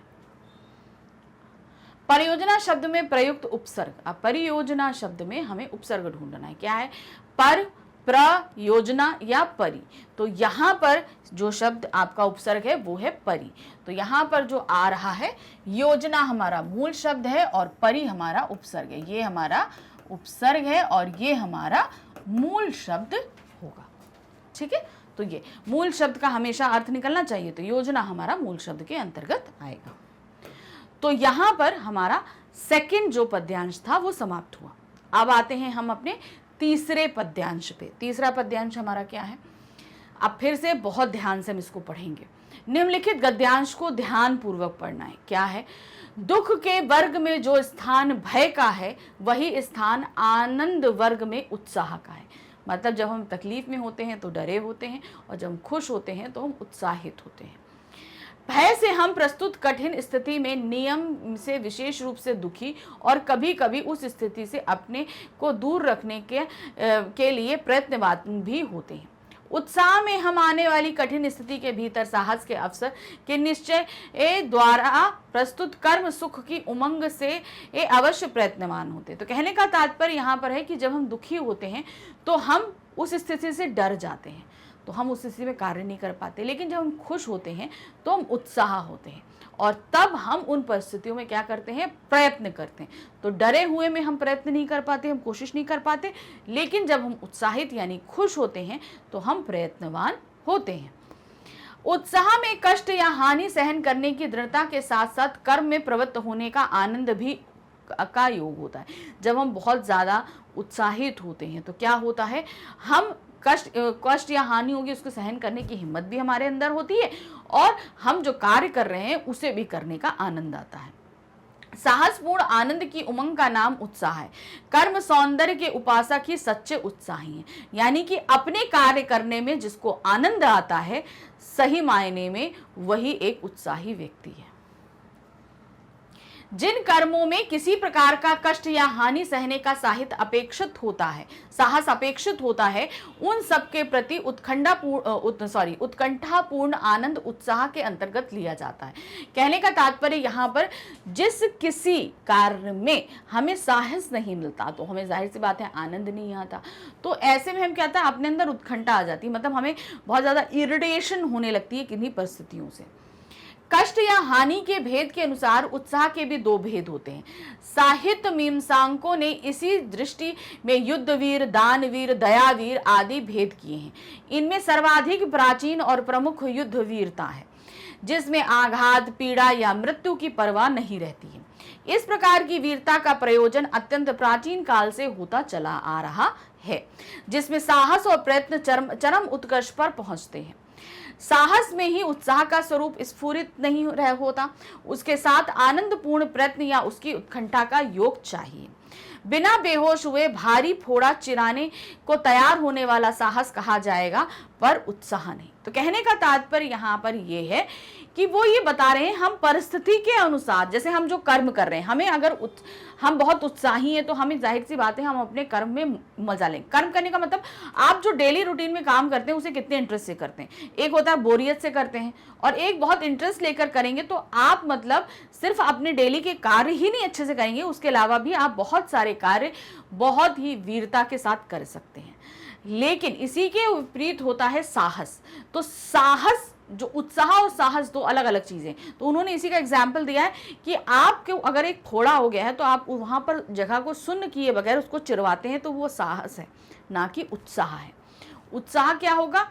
परियोजना शब्द में प्रयुक्त उपसर्ग, अब परियोजना शब्द में हमें उपसर्ग ढूंढना है, क्या है, पर, प्रयोजना या परि। तो यहाँ पर जो शब्द आपका उपसर्ग है वो है परि। तो यहाँ पर जो आ रहा है, योजना हमारा मूल शब्द है और परि हमारा उपसर्ग है, ये हमारा उपसर्ग है और ये हमारा मूल शब्द होगा। ठीक है, तो ये मूल शब्द का हमेशा अर्थ निकलना चाहिए, तो योजना हमारा मूल शब्द के अंतर्गत आएगा। तो यहां पर हमारा सेकंड जो पद्यांश था वो समाप्त हुआ। अब आते हैं हम अपने तीसरे पद्यांश पे। तीसरा पद्यांश हमारा क्या है, अब फिर से बहुत ध्यान से हम इसको पढ़ेंगे। निम्नलिखित गद्यांश को ध्यान पूर्वक पढ़ना है। क्या है, दुख के वर्ग में जो स्थान भय का है वही स्थान आनंद वर्ग में उत्साह का है। मतलब जब हम तकलीफ में होते हैं तो डरे होते हैं और जब हम खुश होते हैं तो हम उत्साहित होते हैं। भय से हम प्रस्तुत कठिन स्थिति में नियम से विशेष रूप से दुखी और कभी कभी उस स्थिति से अपने को दूर रखने के लिए प्रयत्नवान भी होते हैं। उत्साह में हम आने वाली कठिन स्थिति के भीतर साहस के अवसर के निश्चय द्वारा प्रस्तुत कर्म सुख की उमंग से अवश्य प्रयत्नवान होते। तो कहने का तात्पर्य यहाँ पर है कि जब हम दुखी होते हैं तो हम उस स्थिति से डर जाते हैं, तो हम उस स्थिति में कार्य नहीं कर पाते, लेकिन जब हम खुश होते हैं तो हम उत्साह होते हैं और तब हम उन परिस्थितियों में क्या करते हैं, प्रयत्न करते हैं। तो डरे हुए में हम प्रयत्न नहीं कर पाते, हम कोशिश नहीं कर पाते, लेकिन जब हम उत्साहित यानी खुश होते हैं तो हम प्रयत्नवान होते हैं। उत्साह में कष्ट या हानि सहन करने की दृढ़ता के साथ साथ कर्म में प्रवृत्त होने का आनंद भी का योग होता है। जब हम बहुत ज़्यादा उत्साहित होते हैं तो क्या होता है, हम कष्ट या हानि होगी उसको सहन करने की हिम्मत भी हमारे अंदर होती है और हम जो कार्य कर रहे हैं उसे भी करने का आनंद आता है। साहसपूर्ण आनंद की उमंग का नाम उत्साह है। कर्म सौंदर्य के उपासक ही सच्चे उत्साही हैं। यानी कि अपने कार्य करने में जिसको आनंद आता है, सही मायने में वही एक उत्साही व्यक्ति है। जिन कर्मों में किसी प्रकार का कष्ट या हानि सहने का साहस अपेक्षित होता है, उन सब के प्रति उत्कंठापूर्ण आनंद उत्साह के अंतर्गत लिया जाता है। कहने का तात्पर्य यहाँ पर, जिस किसी कार्य में हमें साहस नहीं मिलता तो हमें जाहिर सी बात है आनंद नहीं आता। तो ऐसे में हम क्या होता है, अपने अंदर उत्कंठा आ जाती है, मतलब हमें बहुत ज्यादा इरिटेशन होने लगती है किन्हीं परिस्थितियों से। कष्ट या हानि के भेद के अनुसार उत्साह के भी दो भेद होते हैं। साहित्य मीमांसकों ने इसी दृष्टि में युद्धवीर, दानवीर, दयावीर आदि भेद किए हैं। इनमें सर्वाधिक प्राचीन और प्रमुख युद्धवीरता है, जिसमें आघात, पीड़ा या मृत्यु की परवाह नहीं रहती है। इस प्रकार की वीरता का प्रयोजन अत्यंत प्राचीन काल से होता चला आ रहा है, जिसमें साहस और प्रयत्न चरम उत्कर्ष पर पहुंचते हैं। साहस में ही उत्साह का स्वरूप स्फुरित नहीं होता, उसके साथ आनंदपूर्ण प्रयत्न या उसकी उत्कंठा का योग चाहिए। बिना बेहोश हुए भारी फोड़ा चिराने को तैयार होने वाला साहस कहा जाएगा, पर उत्साह नहीं। तो कहने का तात्पर्य यहाँ पर यह है कि वो ये बता रहे हैं, हम परिस्थिति के अनुसार, जैसे हम जो कर्म कर रहे हैं, हमें अगर हम बहुत उत्साही हैं तो हमें जाहिर सी बात है हम अपने कर्म में मजा लें। कर्म करने का मतलब आप जो डेली रूटीन में काम करते हैं उसे कितने इंटरेस्ट से करते हैं। एक होता है बोरियत से करते हैं, और एक बहुत इंटरेस्ट लेकर करेंगे तो आप मतलब सिर्फ अपने डेली के कार्य ही नहीं अच्छे से करेंगे, उसके अलावा भी आप बहुत सारे कार्य बहुत ही वीरता के साथ कर सकते हैं। लेकिन इसी के विपरीत होता है साहस। तो साहस, जो उत्साह और साहस दो अलग अलग चीजें। तो उन्होंने इसी का एग्जाम्पल दिया है कि आपके अगर एक फोड़ा हो गया है तो आप वहां पर जगह को सुन्न किए बगैर उसको चिरवाते हैं, तो वो साहस है, ना कि उत्साह है। उत्साह क्या होगा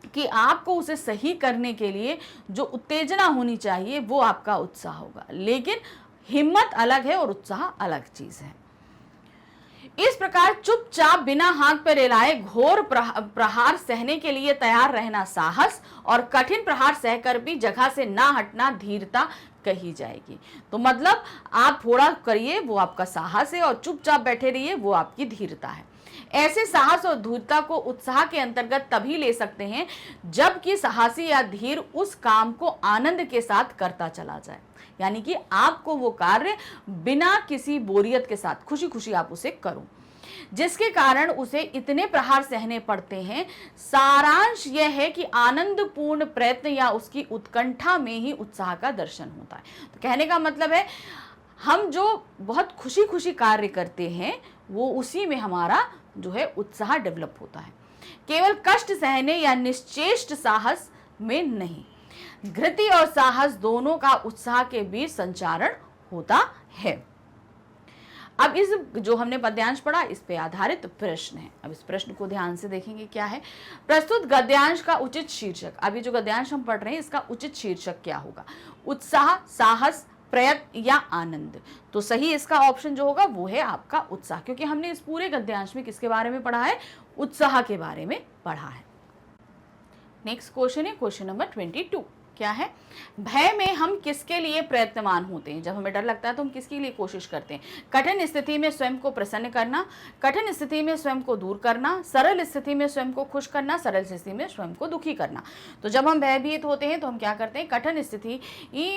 कि आपको उसे सही करने के लिए जो उत्तेजना होनी चाहिए वो आपका उत्साह होगा। लेकिन हिम्मत अलग है और उत्साह अलग चीज है। इस प्रकार चुपचाप बिना हाथ पर हिलाए घोर प्रहार सहने के लिए तैयार रहना साहस, और कठिन प्रहार सहकर भी जगह से ना हटना धीरता कही जाएगी। तो मतलब आप थोड़ा करिए वो आपका साहस है, और चुपचाप बैठे रहिए वो आपकी धीरता है। ऐसे साहस और धूर्तता को उत्साह के अंतर्गत तभी ले सकते हैं जबकि साहसी या धीर उस काम को आनंद के साथ करता चला जाए। यानी कि आपको वो कार्य बिना किसी बोरियत के साथ खुशी खुशी आप उसे करो, जिसके कारण उसे इतने प्रहार सहने पड़ते हैं। सारांश यह है कि आनंदपूर्ण प्रयत्न या उसकी उत्कंठा में ही उत्साह का दर्शन होता है। तो कहने का मतलब है, हम जो बहुत खुशी खुशी कार्य करते हैं वो उसी में हमारा जो है उत्साह डेवलप होता है, केवल कष्ट सहने या निश्चेष्ट साहस में नहीं। धृति और साहस दोनों का उत्साह के बीच संचारण होता है। अब इस जो हमने पद्यांश पढ़ा इस पे आधारित प्रश्न है। अब इस प्रश्न को ध्यान से देखेंगे क्या है। प्रस्तुत गद्यांश का उचित शीर्षक, अभी जो गद्यांश हम पढ़ रहे हैं इसका उचित शीर्षक क्या होगा? उत्साह, साहस, प्रयत्न या आनंद? तो सही इसका ऑप्शन जो होगा वो है आपका उत्साह, क्योंकि हमने इस पूरे गद्यांश में किसके बारे में पढ़ा है? उत्साह के बारे में पढ़ा है। नेक्स्ट क्वेश्चन है क्वेश्चन नंबर 22। क्या है? भय में हम किसके लिए प्रयत्नवान होते हैं? जब हमें डर लगता है तो हम किसके लिए कोशिश करते हैं? कठिन स्थिति में स्वयं को प्रसन्न करना, कठिन स्थिति में स्वयं को दूर करना, सरल स्थिति में स्वयं को खुश करना, सरल स्थिति में स्वयं को दुखी करना। तो जब हम भयभीत होते हैं तो हम क्या करते हैं? कठिन स्थिति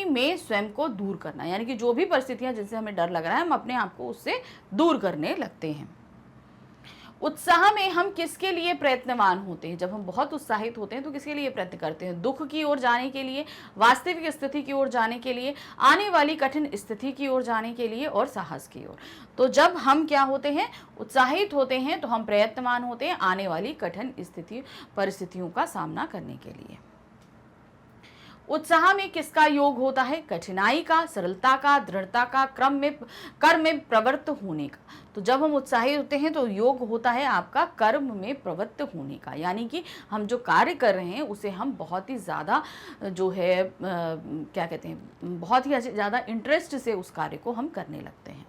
में स्वयं को दूर करना, यानी कि जो भी परिस्थितियां जिनसे हमें डर लग रहा है हम अपने आप को उससे दूर करने लगते हैं। उत्साह में हम किसके लिए प्रयत्नवान होते हैं? जब हम बहुत उत्साहित होते हैं तो किसके लिए प्रयत्न करते हैं? दुख की ओर जाने के लिए, वास्तविक स्थिति की ओर जाने के लिए, आने वाली कठिन स्थिति की ओर जाने के लिए, और साहस की ओर। तो जब हम क्या होते हैं? उत्साहित होते हैं तो हम प्रयत्नवान होते हैं आने वाली कठिन परिस्थितियों का सामना करने के लिए। उत्साह में किसका योग होता है? कठिनाई का, सरलता का, दृढ़ता का, कर्म में प्रवृत्त होने का। तो जब हम उत्साहित होते हैं तो योग होता है आपका कर्म में प्रवृत्त होने का, यानी कि हम जो कार्य कर रहे हैं उसे हम बहुत ही ज़्यादा जो है क्या कहते हैं, बहुत ही ज़्यादा इंटरेस्ट से उस कार्य को हम करने लगते हैं।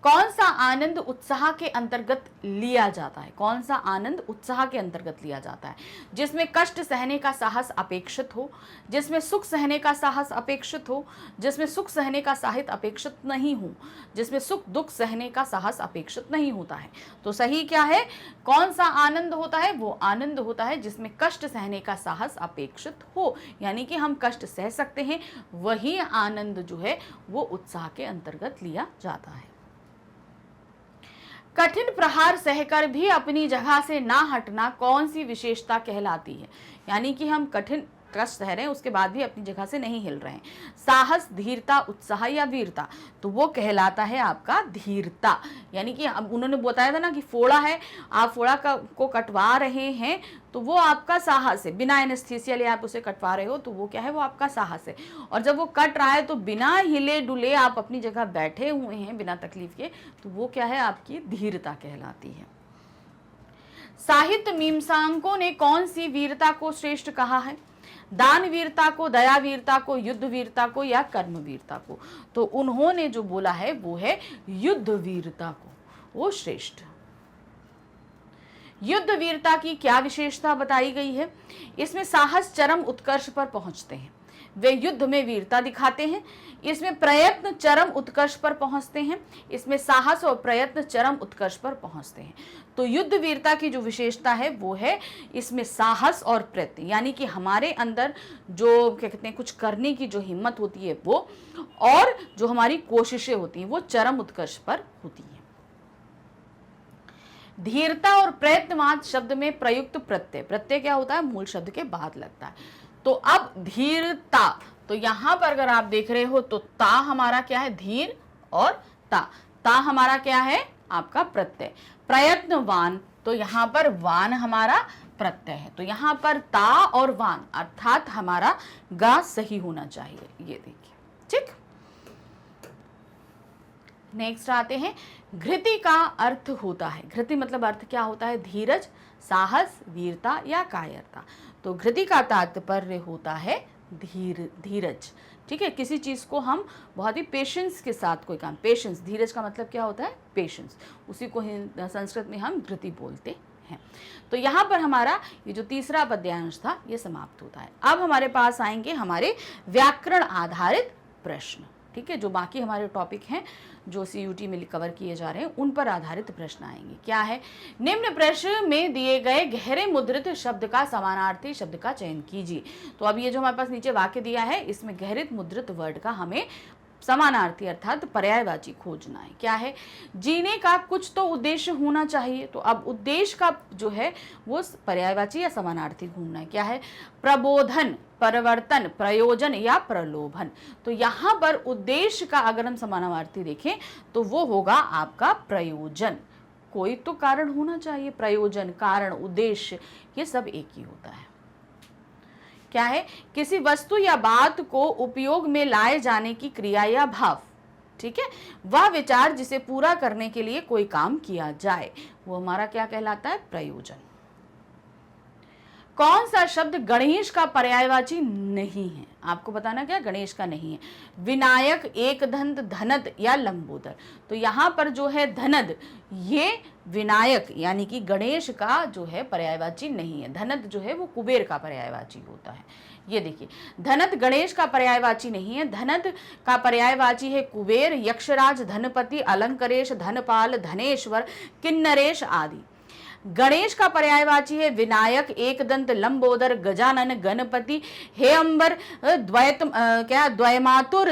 कौन सा आनंद उत्साह के अंतर्गत लिया जाता है? कौन सा आनंद उत्साह के अंतर्गत लिया जाता है? जिसमें कष्ट सहने का साहस अपेक्षित हो, जिसमें सुख सहने का साहस अपेक्षित हो, जिसमें सुख सहने का साहित्य अपेक्षित नहीं हो, जिसमें सुख दुख सहने का साहस अपेक्षित नहीं होता है। तो सही क्या है? कौन सा आनंद होता है? वो आनंद होता है जिसमें कष्ट सहने का साहस अपेक्षित हो, यानी कि हम कष्ट सह सकते हैं, वही आनंद जो है वो उत्साह के अंतर्गत लिया जाता है। कठिन प्रहार सहकर भी अपनी जगह से ना हटना कौन सी विशेषता कहलाती है? यानी कि हम कठिन कष्ट सह रहे हैं, उसके बाद भी अपनी जगह से नहीं हिल रहे हैं। साहस, धीरता, उत्साह या वीरता? तो वो कहलाता है आपका धीरता। यानी कि अब उन्होंने बताया था ना कि फोड़ा है, आप फोड़ा को कटवा रहे हैं तो वो आपका साहस है। बिना एनेस्थीसिया लिए आप उसे कटवा रहे हो तो वो क्या है? वो आपका साहस है। और जब वो कट रहा है तो बिना हिले डुले आप अपनी जगह बैठे हुए हैं बिना तकलीफ के, तो वो क्या है? आपकी धीरता कहलाती है। साहित्य मीमांसकों ने कौन सी वीरता को श्रेष्ठ कहा है? दान वीरता को, दया वीरता को, युद्ध वीरता को या कर्म वीरता को? तो उन्होंने जो बोला है वो है युद्ध वीरता को, वो श्रेष्ठ। युद्ध वीरता की क्या विशेषता बताई गई है? इसमें साहस चरम उत्कर्ष पर पहुंचते हैं, वे युद्ध में वीरता दिखाते हैं। इसमें प्रयत्न चरम उत्कर्ष पर पहुंचते हैं, इसमें साहस और प्रयत्न चरम उत्कर्ष पर पहुंचते हैं। तो युद्ध वीरता की जो विशेषता है वो है इसमें साहस और प्रयत्न, यानी कि हमारे अंदर जो क्या कहते हैं कुछ करने की जो हिम्मत होती है वो, और जो हमारी कोशिशें होती हैं वो चरम उत्कर्ष पर होती हैं। धीरता और प्रयत्नवाद शब्द में प्रयुक्त प्रत्यय, प्रत्यय क्या होता है? मूल शब्द के बाद लगता है। तो अब धीरता, तो यहां पर अगर आप देख रहे हो तो ता हमारा क्या है? धीर, और ता हमारा क्या है? आपका प्रत्यय। प्रयत्नवान, तो यहां पर वान हमारा प्रत्यय है। तो यहां पर ता और वान अर्थात हमारा गा सही होना चाहिए। ये देखिए, ठीक। नेक्स्ट आते हैं, घृति का अर्थ होता है। घृति मतलब अर्थ क्या होता है? धीरज, साहस, वीरता या कायरता। तो घृति का तात्पर्य होता है धीरज। ठीक है, किसी चीज को हम बहुत ही पेशेंस के साथ कोई काम, पेशेंस, धीरज का मतलब क्या होता है? पेशेंस, उसी को संस्कृत में हम घृति बोलते हैं। तो यहाँ पर हमारा ये जो तीसरा पद्यांश था ये समाप्त होता है। अब हमारे पास आएंगे हमारे व्याकरण आधारित प्रश्न। ठीक है, जो बाकी हमारे टॉपिक हैं जो CUT में कवर किए जा रहे हैं उन पर आधारित प्रश्न आएंगे। क्या है? निम्न प्रश्न में दिए गए गहरे मुद्रित शब्द का समानार्थी शब्द का चयन कीजिए। तो अब ये जो हमारे पास नीचे वाक्य दिया है इसमें गहरे मुद्रित वर्ड का हमें समानार्थी अर्थात पर्यायवाची खोजना है। क्या है? जीने का कुछ तो उद्देश्य होना चाहिए। तो अब उद्देश्य का जो है वो पर्यायवाची या समानार्थी ढूंढना है। क्या है? प्रबोधन, परिवर्तन, प्रयोजन या प्रलोभन। तो यहाँ पर उद्देश्य का अगर हम समानार्थी देखें तो वो होगा आपका प्रयोजन। कोई तो कारण होना चाहिए, प्रयोजन, कारण, उद्देश्य, ये सब एक ही होता है। क्या है? किसी वस्तु या बात को उपयोग में लाए जाने की क्रिया या भाव। ठीक है, वह विचार जिसे पूरा करने के लिए कोई काम किया जाए, वो हमारा क्या कहलाता है? प्रयोजन। कौन सा शब्द गणेश का पर्यायवाची नहीं है? आपको बताना क्या गणेश का नहीं है? विनायक, एकदंत, धनद या लंबोदर। तो यहाँ पर जो है धनद, ये विनायक यानी कि गणेश का जो है पर्यायवाची नहीं है। धनद जो है वो कुबेर का पर्यायवाची होता है। ये देखिए, धनद गणेश का पर्यायवाची नहीं है। धनद का पर्यायवाची है कुबेर, यक्षराज, धनपति, अलंकरेश, धनपाल, धनेश्वर, किन्नरेश आदि। गणेश का पर्यायवाची है विनायक, एकदंत, लंबोदर, गजानन, गणपति, हेअंबर, द्वयमातुर,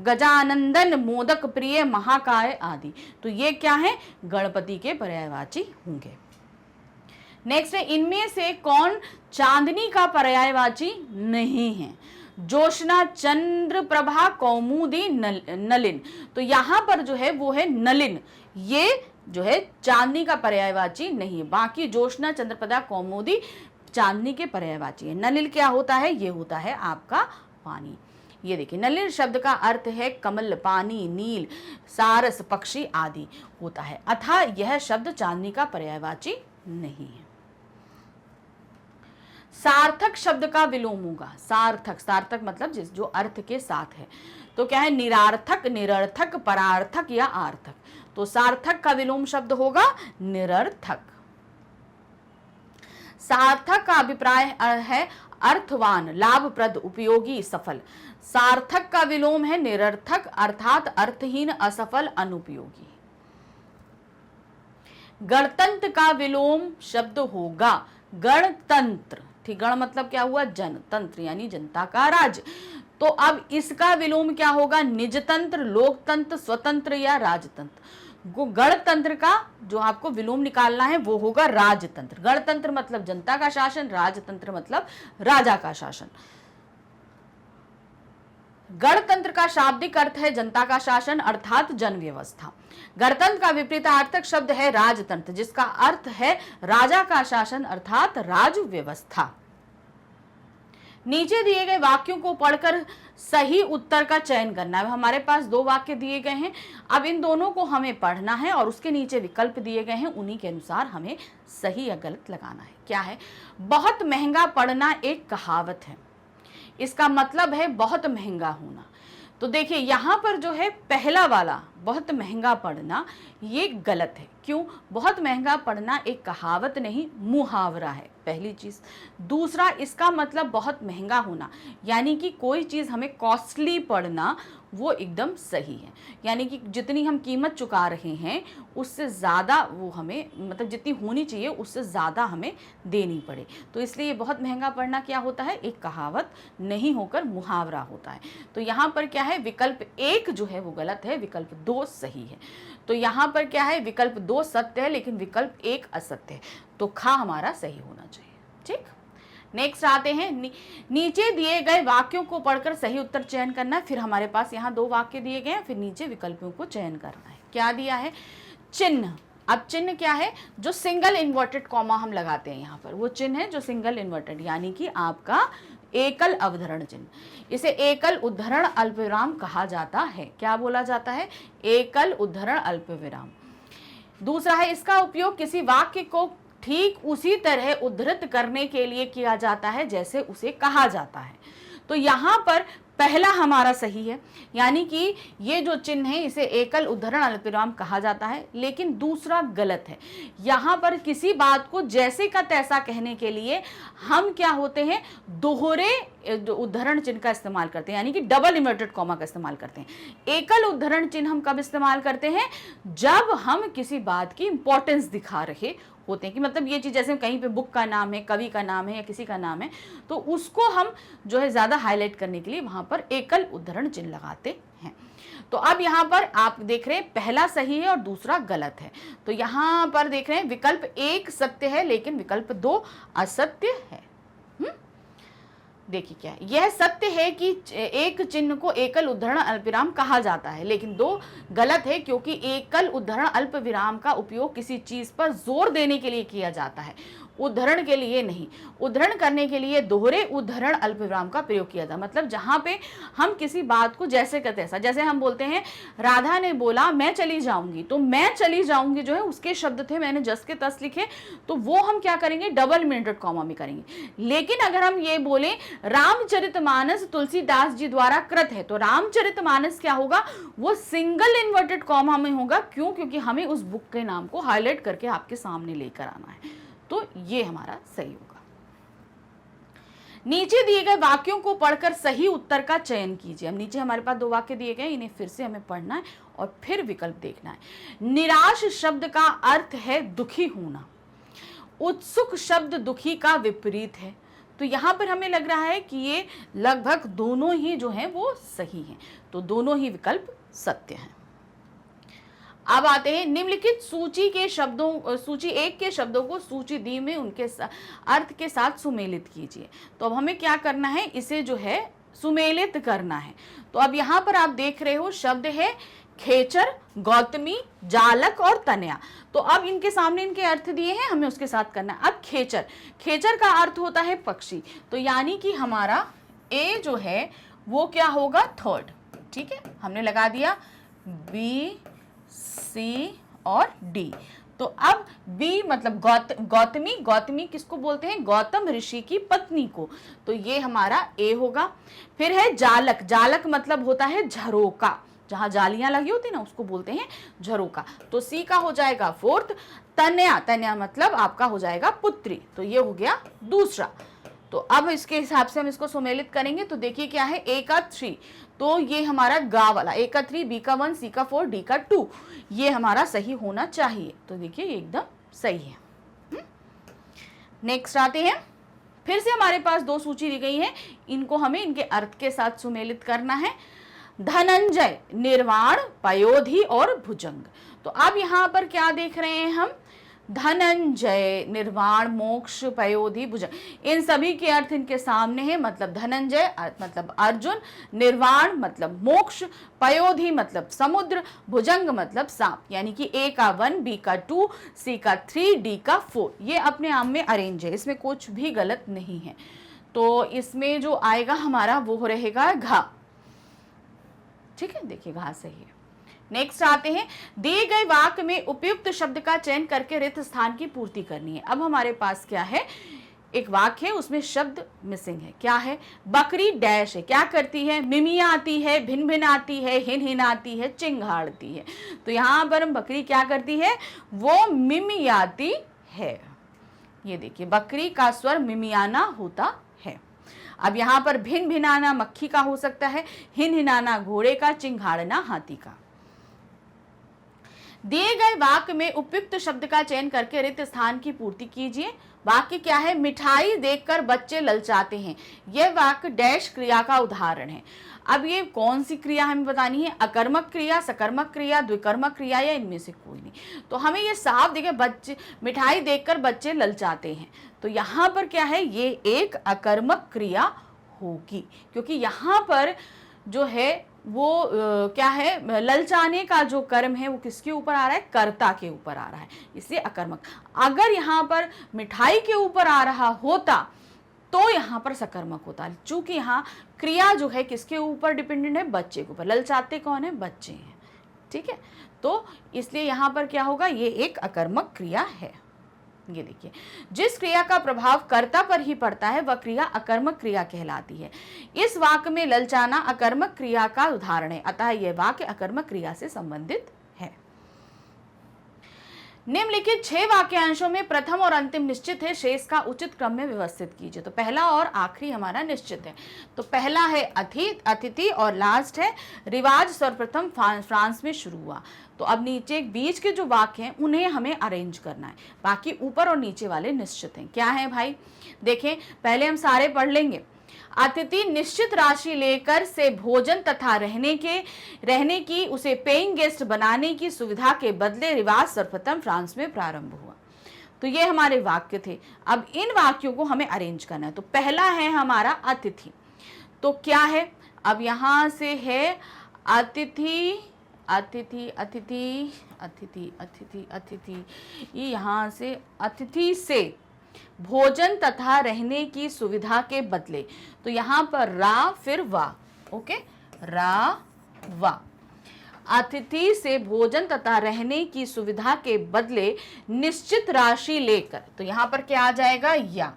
गजानंदन, मोदक प्रिय, महाकाय आदि। तो ये क्या है? गणपति के पर्यायवाची होंगे। नेक्स्ट है, इनमें से कौन चांदनी का पर्यायवाची नहीं है? जोशना, चंद्र प्रभा, कौमुदी, नलिन। तो यहां पर जो है वो है नलिन, ये जो है चांदनी का पर्यायवाची नहीं है। बाकी जोशना, चंद्रप्रभा, कौमुदी चांदनी के पर्यायवाची है। नलिन क्या होता है? ये होता है आपका पानी। ये देखिए, नलिन शब्द का अर्थ है कमल, पानी, नील, सारस, पक्षी आदि होता है, अतः यह शब्द चांदनी का पर्यायवाची नहीं है। सार्थक शब्द का विलोम होगा। सार्थक, सार्थक मतलब जिस जो अर्थ के साथ है। तो क्या है? निरार्थक, निरर्थक, परार्थक या आर्थक। तो सार्थक का विलोम शब्द होगा निरर्थक। सार्थक का अभिप्राय है अर्थवान, लाभप्रद, उपयोगी, सफल। सार्थक का विलोम है निरर्थक अर्थात अर्थहीन, असफल, अनुपयोगी। गणतंत्र का विलोम शब्द होगा गणतंत्र। ठीक, गण मतलब क्या हुआ? जन, तंत्र यानी जनता का राज्य। तो अब इसका विलोम क्या होगा? निजतंत्र, लोकतंत्र, स्वतंत्र या राजतंत्र। गणतंत्र का जो आपको विलोम निकालना है वो होगा राजतंत्र। गणतंत्र मतलब जनता का शासन, राजतंत्र मतलब राजा का शासन। गणतंत्र का शाब्दिक अर्थ है जनता का शासन अर्थात जन व्यवस्था। गणतंत्र का विपरीतार्थक शब्द है राजतंत्र, जिसका अर्थ है राजा का शासन अर्थात राज व्यवस्था। नीचे दिए गए वाक्यों को पढ़कर सही उत्तर का चयन करना है। हमारे पास 2 वाक्य दिए गए हैं, अब इन दोनों को हमें पढ़ना है और उसके नीचे विकल्प दिए गए हैं, उन्हीं के अनुसार हमें सही या गलत लगाना है। क्या है? बहुत महंगा पड़ना एक कहावत है। इसका मतलब है बहुत महंगा होना। तो देखिए यहां पर जो है पहला वाला बहुत महंगा पड़ना ये गलत है। क्यों? बहुत महंगा पड़ना एक कहावत नहीं, मुहावरा है, पहली चीज। दूसरा, इसका मतलब बहुत महंगा होना यानी कि कोई चीज हमें कॉस्टली पड़ना वो एकदम सही है, यानी कि जितनी हम कीमत चुका रहे हैं उससे ज़्यादा वो हमें, मतलब जितनी होनी चाहिए उससे ज़्यादा हमें देनी पड़े। तो इसलिए बहुत महंगा पड़ना क्या होता है? एक कहावत नहीं होकर मुहावरा होता है। तो यहाँ पर क्या है? विकल्प 1 जो है वो गलत है, विकल्प 2 सही है। तो यहाँ पर क्या है? विकल्प 2 सत्य है लेकिन विकल्प 1 असत्य है। तो खा हमारा सही होना चाहिए। ठीक, नेक्स्ट आते हैं, नीचे दिए गए वाक्यों को पढ़कर सही उत्तर चयन करना है। फिर हमारे पास यहाँ 2 वाक्य दिए गए हैं, फिर नीचे विकल्पों को चयन करना है। क्या दिया है? चिन्ह। अब चिन्ह क्या है? जो सिंगल इन्वर्टेड कॉमा हम लगाते हैं यहाँ पर, वो चिन्ह है जो सिंगल इन्वर्टेड यानी कि आपका एकल अवधरण चिन्ह। इसे एकल उद्धरण अल्पविराम कहा जाता है। क्या बोला जाता है? एकल उद्धरण अल्पविराम। दूसरा है, इसका उपयोग किसी वाक्य को ठीक उसी तरह उद्धृत करने के लिए किया जाता है जैसे उसे कहा जाता है। तो यहाँ पर पहला हमारा सही है, यानी कि ये जो चिन्ह है इसे एकल उद्धरण अल्पविराम कहा जाता है, लेकिन दूसरा गलत है। यहाँ पर किसी बात को जैसे का तैसा कहने के लिए हम क्या होते हैं? दोहरे उद्धरण चिन्ह का इस्तेमाल करते हैं, यानी कि डबल इन्वर्टेड कॉमा का इस्तेमाल करते हैं। एकल उद्धरण चिन्ह हम कब इस्तेमाल करते हैं? जब हम किसी बात की इंपॉर्टेंस दिखा रहे होते हैं, कि मतलब ये चीज़ जैसे कहीं पे बुक का नाम है, कवि का नाम है या किसी का नाम है, तो उसको हम जो है ज़्यादा हाईलाइट करने के लिए वहाँ पर एकल उद्धरण चिन्ह लगाते हैं। तो अब यहाँ पर आप देख रहे हैं पहला सही है और दूसरा गलत है। तो यहाँ पर देख रहे हैं विकल्प 1 सत्य है लेकिन विकल्प 2 असत्य है। देखिए क्या है? यह सत्य है कि एक चिन्ह को एकल उद्धरण अल्पविराम कहा जाता है, लेकिन 2 गलत है क्योंकि एकल उद्धरण अल्पविराम का उपयोग किसी चीज पर जोर देने के लिए किया जाता है, उद्धरण के लिए नहीं। उद्धरण करने के लिए दोहरे उद्धरण अल्पविराम का प्रयोग किया था। मतलब जहां पे हम किसी बात को जैसे का तैसा, जैसे हम बोलते हैं राधा ने बोला मैं चली जाऊंगी, तो मैं चली जाऊंगी जो है उसके शब्द थे, मैंने जस के तस लिखे, तो वो हम क्या करेंगे? डबल इन्वर्टेड कॉमा में करेंगे। लेकिन अगर हम ये बोले रामचरितमानस तुलसीदास जी द्वारा कृत है, तो रामचरितमानस क्या होगा? वो सिंगल इन्वर्टेड कॉमा में होगा। क्यों? क्योंकि हमें उस बुक के नाम को हाईलाइट करके आपके सामने लेकर आना है। तो ये हमारा सही होगा। नीचे दिए गए वाक्यों को पढ़कर सही उत्तर का चयन कीजिए। अब नीचे हमारे पास 2 वाक्य दिए गए, इन्हें फिर से हमें पढ़ना है और फिर विकल्प देखना है। निराश शब्द का अर्थ है दुखी होना। उत्सुक शब्द दुखी का विपरीत है। तो यहाँ पर हमें लग रहा है कि ये लगभग दोनों ही जो हैं वो सही हैं, तो दोनों ही विकल्प सत्य हैं। अब आते हैं निम्नलिखित सूची के शब्दों, सूची 1 के शब्दों को सूची डी में उनके अर्थ के साथ सुमेलित कीजिए। तो अब हमें क्या करना है? इसे जो है सुमेलित करना है। तो अब यहाँ पर आप देख रहे हो शब्द है खेचर, गौतमी, जालक और तनया। तो अब इनके सामने इनके अर्थ दिए हैं, हमें उसके साथ करना है। अब खेचर, खेचर का अर्थ होता है पक्षी, तो यानी कि हमारा ए जो है वो क्या होगा? 3rd। ठीक है, हमने लगा दिया बी, सी और डी। तो अब बी मतलब गौतमी, गौतमी किसको बोलते हैं? गौतम ऋषि की पत्नी को, तो ये हमारा ए होगा। फिर है जालक, जालक मतलब होता है झरोका, जहां जालियां लगी होती ना उसको बोलते हैं झरोका। तो सी का हो जाएगा फोर्थ। तनया, तनया मतलब आपका हो जाएगा पुत्री, तो ये हो गया दूसरा। तो अब इसके हिसाब से हम इसको सुमेलित करेंगे। तो देखिए क्या है, ए का 3, तो ये हमारा गा वाला, ए का 3, बी का 1, सी का 4, डी का 2, ये हमारा सही होना चाहिए। तो देखिए ये एकदम सही है। नेक्स्ट आते हैं, फिर से हमारे पास दो सूची दी गई है, इनको हमें इनके अर्थ के साथ सुमेलित करना है। धनंजय, निर्वाण, पयोधि और भुजंग। तो अब यहां पर क्या देख रहे हैं हम, धनंजय, निर्वाण, मोक्ष, पयोधि, भुजंग, इन सभी के अर्थ इनके सामने है। मतलब धनंजय मतलब अर्जुन, निर्वाण मतलब मोक्ष, पयोधि मतलब समुद्र, भुजंग मतलब सांप। यानी कि ए का 1, बी का 2, सी का 3, डी का 4, ये अपने आप में अरेंज है, इसमें कुछ भी गलत नहीं है। तो इसमें जो आएगा हमारा वो रहेगा घा। ठीक है, देखिए घा सही है। नेक्स्ट आते हैं, दिए गए वाक्य में उपयुक्त शब्द का चयन करके रिक्त स्थान की पूर्ति करनी है। अब हमारे पास क्या है, एक वाक्य है उसमें शब्द मिसिंग है। क्या है, बकरी डैश है, क्या करती है, मिमिया आती है, भिन भिन आती है, हिन हिन आती है, चिंगाड़ती है। तो यहां पर हम बकरी क्या करती है, वो मिमियाती है। ये देखिए बकरी का स्वर मिमियाना होता है। अब यहां पर भिन भिनाना मक्खी का हो सकता है, हिन हिनाना घोड़े का, चिंगाड़ना हाथी का। दिए गए वाक्य में उपयुक्त शब्द का चयन करके रिक्त स्थान की पूर्ति कीजिए। वाक्य क्या है, मिठाई देखकर बच्चे ललचाते हैं। यह वाक्य डैश क्रिया का उदाहरण है। अब ये कौन सी क्रिया हमें बतानी है, अकर्मक क्रिया, सकर्मक क्रिया, द्विकर्मक क्रिया या इनमें से कोई नहीं। तो हमें ये साफ देखे, बच्चे मिठाई देखकर बच्चे ललचाते हैं, तो यहाँ पर क्या है, ये एक अकर्मक क्रिया होगी, क्योंकि यहाँ पर जो है वो क्या है, ललचाने का जो कर्म है वो किसके ऊपर आ रहा है, कर्ता के ऊपर आ रहा है, इसलिए अकर्मक। अगर यहाँ पर मिठाई के ऊपर आ रहा होता तो यहाँ पर सकर्मक होता, चूंकि यहाँ क्रिया जो है किसके ऊपर डिपेंडेंट है, बच्चे के ऊपर। ललचाते कौन है, बच्चे हैं। ठीक है, तो इसलिए यहाँ पर क्या होगा, ये एक अकर्मक क्रिया है। ये देखिए, जिस क्रिया का प्रभाव कर्ता पर ही पड़ता है वह क्रिया अकर्मक क्रिया कहलाती है। इस वाक्य में ललचाना अकर्मक क्रिया का उदाहरण है, अतः यह वाक्य अकर्मक क्रिया से संबंधित है। निम्नलिखित 6 वाक्यांशों में प्रथम और अंतिम निश्चित है, शेष का उचित क्रम में व्यवस्थित कीजिए। तो पहला और आखिरी हमारा निश्चित है। तो पहला है अतिथि और लास्ट है रिवाज सर्वप्रथम फ्रांस में शुरू हुआ। तो अब नीचे बीच के जो वाक्य हैं उन्हें हमें अरेंज करना है, बाकी ऊपर और नीचे वाले निश्चित हैं। क्या है भाई, देखें पहले हम सारे पढ़ लेंगे। अतिथि निश्चित राशि लेकर से भोजन तथा रहने की उसे पेइंग गेस्ट बनाने की सुविधा के बदले रिवाज सर्वप्रथम फ्रांस में प्रारंभ हुआ। तो ये हमारे वाक्य थे। अब इन वाक्यों को हमें अरेंज करना है। तो पहला है हमारा अतिथि, तो क्या है, अब यहां से है अतिथि अतिथि अतिथि अतिथि अतिथि अतिथि, ये यहाँ से अतिथि से भोजन तथा रहने की सुविधा के बदले, तो यहाँ पर रा फिर वा, ओके, रा वा। अतिथि से भोजन तथा रहने की सुविधा के बदले निश्चित राशि लेकर, तो यहाँ पर क्या आ जाएगा, या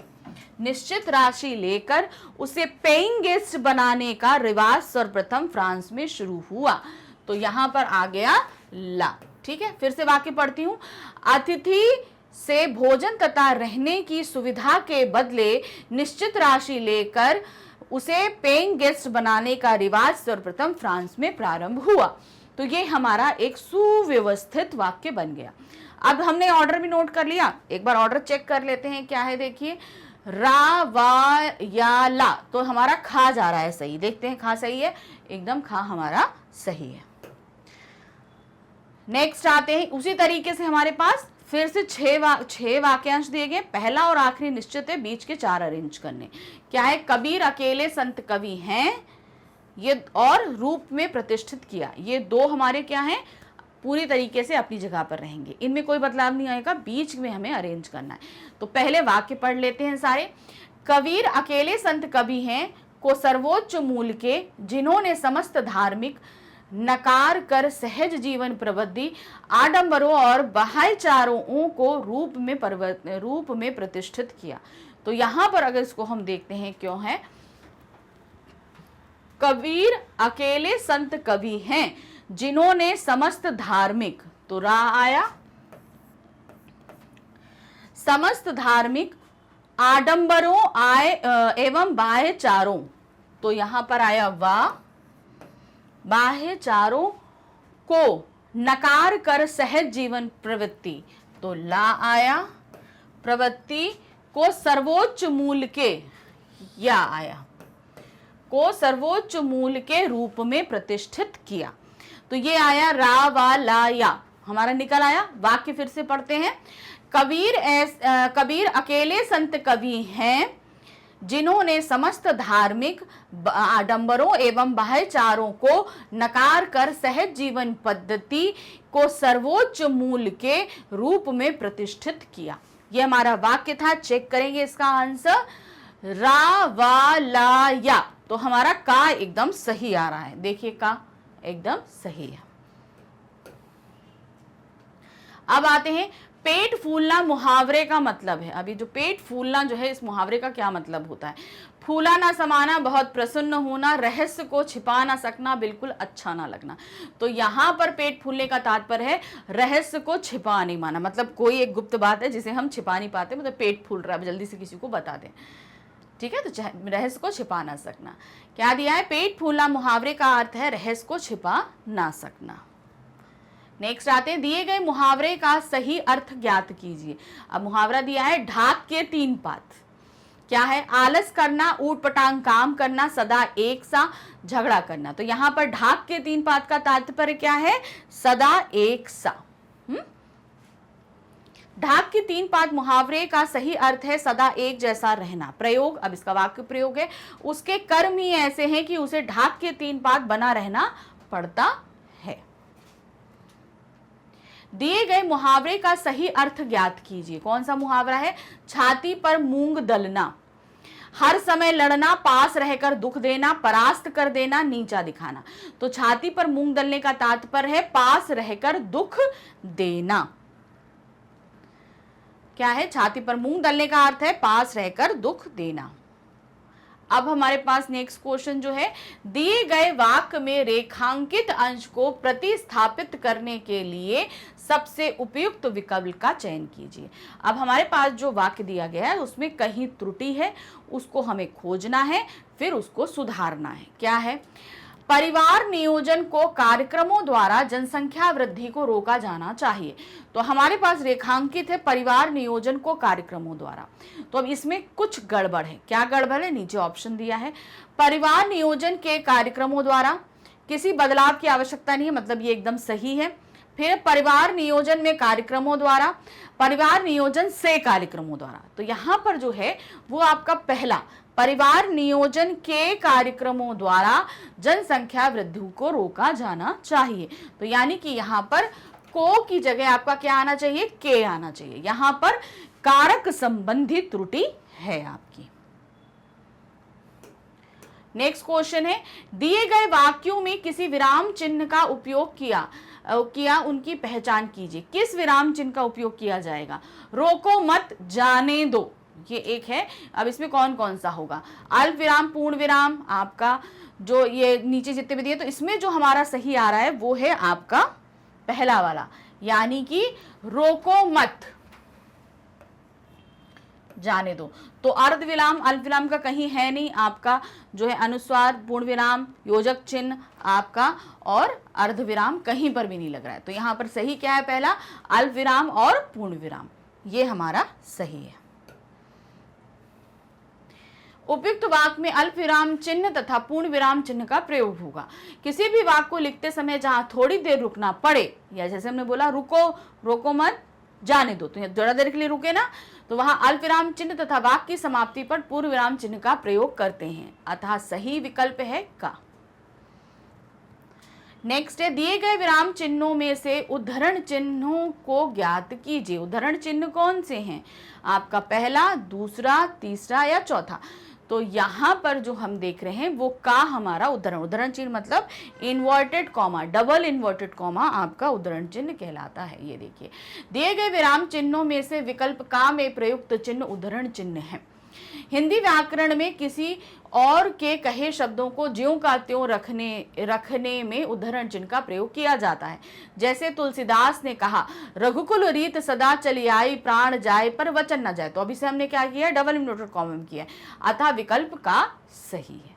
निश्चित राशि लेकर उसे पेइंग गेस्ट बनाने का रिवाज सर्वप्रथम फ्रांस में शुरू हुआ। तो यहां पर आ गया ला। ठीक है, फिर से वाक्य पढ़ती हूं। अतिथि से भोजन तथा रहने की सुविधा के बदले निश्चित राशि लेकर उसे पेइंग गेस्ट बनाने का रिवाज सर्वप्रथम फ्रांस में प्रारंभ हुआ। तो ये हमारा एक सुव्यवस्थित वाक्य बन गया। अब हमने ऑर्डर भी नोट कर लिया, एक बार ऑर्डर चेक कर लेते हैं। क्या है, देखिए रा वा या ला, तो हमारा खा जा रहा है सही, देखते हैं खा सही है, एकदम खा हमारा सही है। नेक्स्ट आते हैं, उसी तरीके से हमारे पास फिर से 6 वाक्यांश दिए गए। पहला और आखिरी निश्चित है, बीच के 4 अरेंज करने। क्या है, कबीर अकेले संत कवि हैं, ये और रूप में प्रतिष्ठित किया, ये 2 हमारे क्या हैं, पूरी तरीके से अपनी जगह पर रहेंगे, इनमें कोई बदलाव नहीं आएगा, बीच में हमें अरेंज करना है। तो पहले वाक्य पढ़ लेते हैं सारे। कबीर अकेले संत कवि हैं को सर्वोच्च मूल के, जिन्होंने समस्त धार्मिक नकार कर सहज जीवन प्रवृत्ति आडंबरों और बाह्यचारों को रूप में प्रतिष्ठित किया। तो यहां पर अगर इसको हम देखते हैं, क्यों है, कबीर अकेले संत कवि हैं, जिन्होंने समस्त धार्मिक, तो रा आया, समस्त धार्मिक आडंबरों आय एवं बाह्यचारों, तो यहां पर आया वा, बाह्यचारों को नकार कर सहज जीवन प्रवृत्ति, तो ला आया, प्रवृत्ति को सर्वोच्च मूल के, या आया, को सर्वोच्च मूल के रूप में प्रतिष्ठित किया। तो ये आया रा वा ला या, हमारा निकल आया। वाक्य फिर से पढ़ते हैं। कबीर अकेले संत कवि हैं जिन्होंने समस्त धार्मिक आडंबरों एवं बाह्यचारों को नकार कर सहज जीवन पद्धति को सर्वोच्च मूल के रूप में प्रतिष्ठित किया। यह हमारा वाक्य था। चेक करेंगे इसका आंसर, रा वा ला या, तो हमारा का एकदम सही आ रहा है। देखिए का एकदम सही है। अब आते हैं पेट फूलना मुहावरे का मतलब है। अभी जो पेट फूलना जो है, इस मुहावरे का क्या मतलब होता है? फूला ना समाना, बहुत प्रसन्न होना, रहस्य को छिपा ना सकना, बिल्कुल अच्छा ना लगना। तो यहाँ पर पेट फूलने का तात्पर्य है रहस्य को छिपा नहीं माना, मतलब कोई एक गुप्त बात है जिसे हम छिपा नहीं पाते, मतलब पेट फूल रहा है, जल्दी से किसी को बता दें, ठीक है। तो रहस्य को छिपा ना सकना क्या दिया है? पेट फूलना मुहावरे का अर्थ है रहस्य को छिपा ना सकना। नेक्स्ट आते हैं, दिए गए मुहावरे का सही अर्थ ज्ञात कीजिए। अब मुहावरा दिया है ढाक के तीन पात, क्या है? आलस करना, ऊट पटांग काम करना, सदा एक सा झगड़ा करना। तो यहां पर ढाक के तीन पात का तात्पर्य क्या है? सदा एक सा। ढाक की तीन पात मुहावरे का सही अर्थ है सदा एक जैसा रहना। प्रयोग, अब इसका वाक्य प्रयोग है, उसके कर्म ही ऐसे हैं कि उसे ढाक के तीन पात बना रहना पड़ता है। दिए गए मुहावरे का सही अर्थ ज्ञात कीजिए। कौन सा मुहावरा है? छाती पर मूंग दलना, हर समय लड़ना, पास रहकर दुख देना, परास्त कर देना, नीचा दिखाना। तो छाती पर मूंग दलने का तात्पर्य है पास रहकर दुख देना। क्या है? छाती पर मूंग दलने का अर्थ है पास रहकर दुख देना। अब हमारे पास नेक्स्ट क्वेश्चन जो है, दिए गए वाक्य में रेखांकित अंश को प्रतिस्थापित करने के लिए सबसे उपयुक्त विकल्प का चयन कीजिए। अब हमारे पास जो वाक्य दिया गया है उसमें कहीं त्रुटि है, उसको हमें खोजना है, फिर उसको सुधारना है। क्या है? परिवार नियोजन को कार्यक्रमों द्वारा जनसंख्या वृद्धि को रोका जाना चाहिए। तो हमारे पास रेखांकित है परिवार नियोजन को कार्यक्रमों द्वारा, तो अब इसमें कुछ गड़बड़ है। क्या गड़बड़ है? नीचे ऑप्शन दिया है, परिवार नियोजन के कार्यक्रमों द्वारा किसी बदलाव की आवश्यकता नहीं है, मतलब ये एकदम सही है। फिर परिवार नियोजन में कार्यक्रमों द्वारा, परिवार नियोजन से कार्यक्रमों द्वारा, तो यहां पर जो है वो आपका पहला परिवार नियोजन के कार्यक्रमों द्वारा जनसंख्या वृद्धि को रोका जाना चाहिए। तो यानी कि यहां पर को की जगह आपका क्या आना चाहिए? के आना चाहिए। यहां पर कारक संबंधी त्रुटि है आपकी। नेक्स्ट क्वेश्चन है, दिए गए वाक्यों में किसी विराम चिन्ह का उपयोग किया उनकी पहचान कीजिए। किस विराम चिन्ह का उपयोग किया जाएगा? रोको मत, जाने दो, ये एक है। अब इसमें कौन कौन सा होगा? अल्प विराम, पूर्ण विराम, आपका जो ये नीचे जितने भी दिए, तो इसमें जो हमारा सही आ रहा है वो है आपका पहला वाला, यानी कि रोको मत, जाने दो। तो अर्ध विराम, अल्प विराम का कहीं है नहीं, आपका जो है अनुस्वार, पूर्ण विराम, योजक चिन्ह आपका और अर्ध विराम कहीं पर भी नहीं लग रहा है। तो यहां पर सही क्या है? पहला अल्प विराम और पूर्ण विराम, ये हमारा सही है। उपयुक्त वाक्य में अल्प विराम चिन्ह तथा पूर्ण विराम चिन्ह का प्रयोग होगा। किसी भी वाक्य को लिखते समय जहां थोड़ी देर रुकना पड़े, या जैसे हमने बोला रुको, रोको मत, जाने दो, तो थोड़ा देर के लिए रुके ना, तो वहां अल्प विराम चिन्ह तथा वाक्य की समाप्ति पर पूर्ण विराम चिन्ह का प्रयोग करते हैं, अतः सही विकल्प है का। नेक्स्ट है, दिए गए विराम चिन्हों में से उद्धरण चिन्हों को ज्ञात कीजिए। उद्धरण चिन्ह कौन से हैं? आपका पहला, दूसरा, तीसरा या चौथा। तो यहाँ पर जो हम देख रहे हैं वो का हमारा उद्धरण चिन्ह मतलब inverted comma, double inverted comma आपका उद्धरण चिन्ह कहलाता है। ये देखिए, दिए गए विराम चिन्हों में से विकल्प का में प्रयुक्त चिन्ह उद्धरण चिन्ह है। हिंदी व्याकरण में किसी और के कहे शब्दों को ज्यों का त्यों रखने में उद्धरण चिन्ह का प्रयोग किया जाता है। जैसे तुलसीदास ने कहा, रघुकुल रीत सदा चली आई, प्राण जाए पर वचन न जाए। तो अभी से हमने क्या किया, डबल इन्वर्टेड कॉमा किया है, अतः विकल्प का सही है।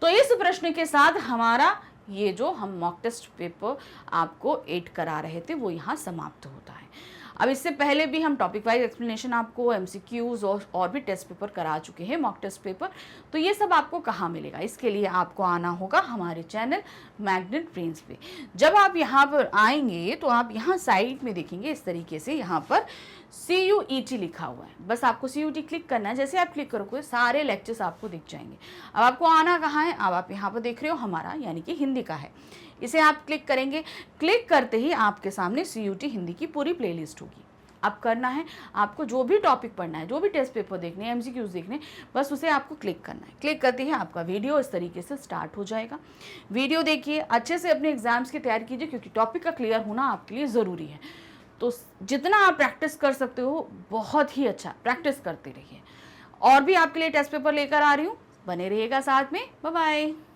तो इस प्रश्न के साथ हमारा ये जो हम मॉक टेस्ट पेपर आपको 8 करा रहे थे वो यहाँ समाप्त होता है। अब इससे पहले भी हम टॉपिक वाइज एक्सप्लेनेशन आपको एमसीक्यूज और भी टेस्ट पेपर करा चुके हैं, मॉक टेस्ट पेपर। तो ये सब आपको कहाँ मिलेगा, इसके लिए आपको आना होगा हमारे चैनल मैग्नेट ब्रेन्स पे। जब आप यहाँ पर आएंगे तो आप यहाँ साइड में देखेंगे इस तरीके से, यहाँ पर CUET लिखा हुआ है। बस आपको CUET क्लिक करना है। जैसे आप क्लिक करोगे सारे लेक्चर्स आपको दिख जाएंगे। अब आपको आना कहाँ है, अब आप यहाँ पर देख रहे हो हमारा यानी कि हिंदी का है, इसे आप क्लिक करेंगे। क्लिक करते ही आपके सामने CUET हिंदी की पूरी प्लेलिस्ट होगी। अब करना है आपको जो भी टॉपिक पढ़ना है, जो भी टेस्ट पेपर देखने हैं, MCQs देखने हैं, बस उसे आपको क्लिक करना है। क्लिक करते ही आपका वीडियो इस तरीके से स्टार्ट हो जाएगा। वीडियो देखिए, अच्छे से अपने एग्जाम्स की तैयारी कीजिए, क्योंकि टॉपिक का क्लियर होना आपके लिए ज़रूरी है। तो जितना आप प्रैक्टिस कर सकते हो बहुत ही अच्छा प्रैक्टिस करते रहिए। और भी आपके लिए टेस्ट पेपर लेकर आ रही हूँ, बने रहिएगा साथ में। Bye bye.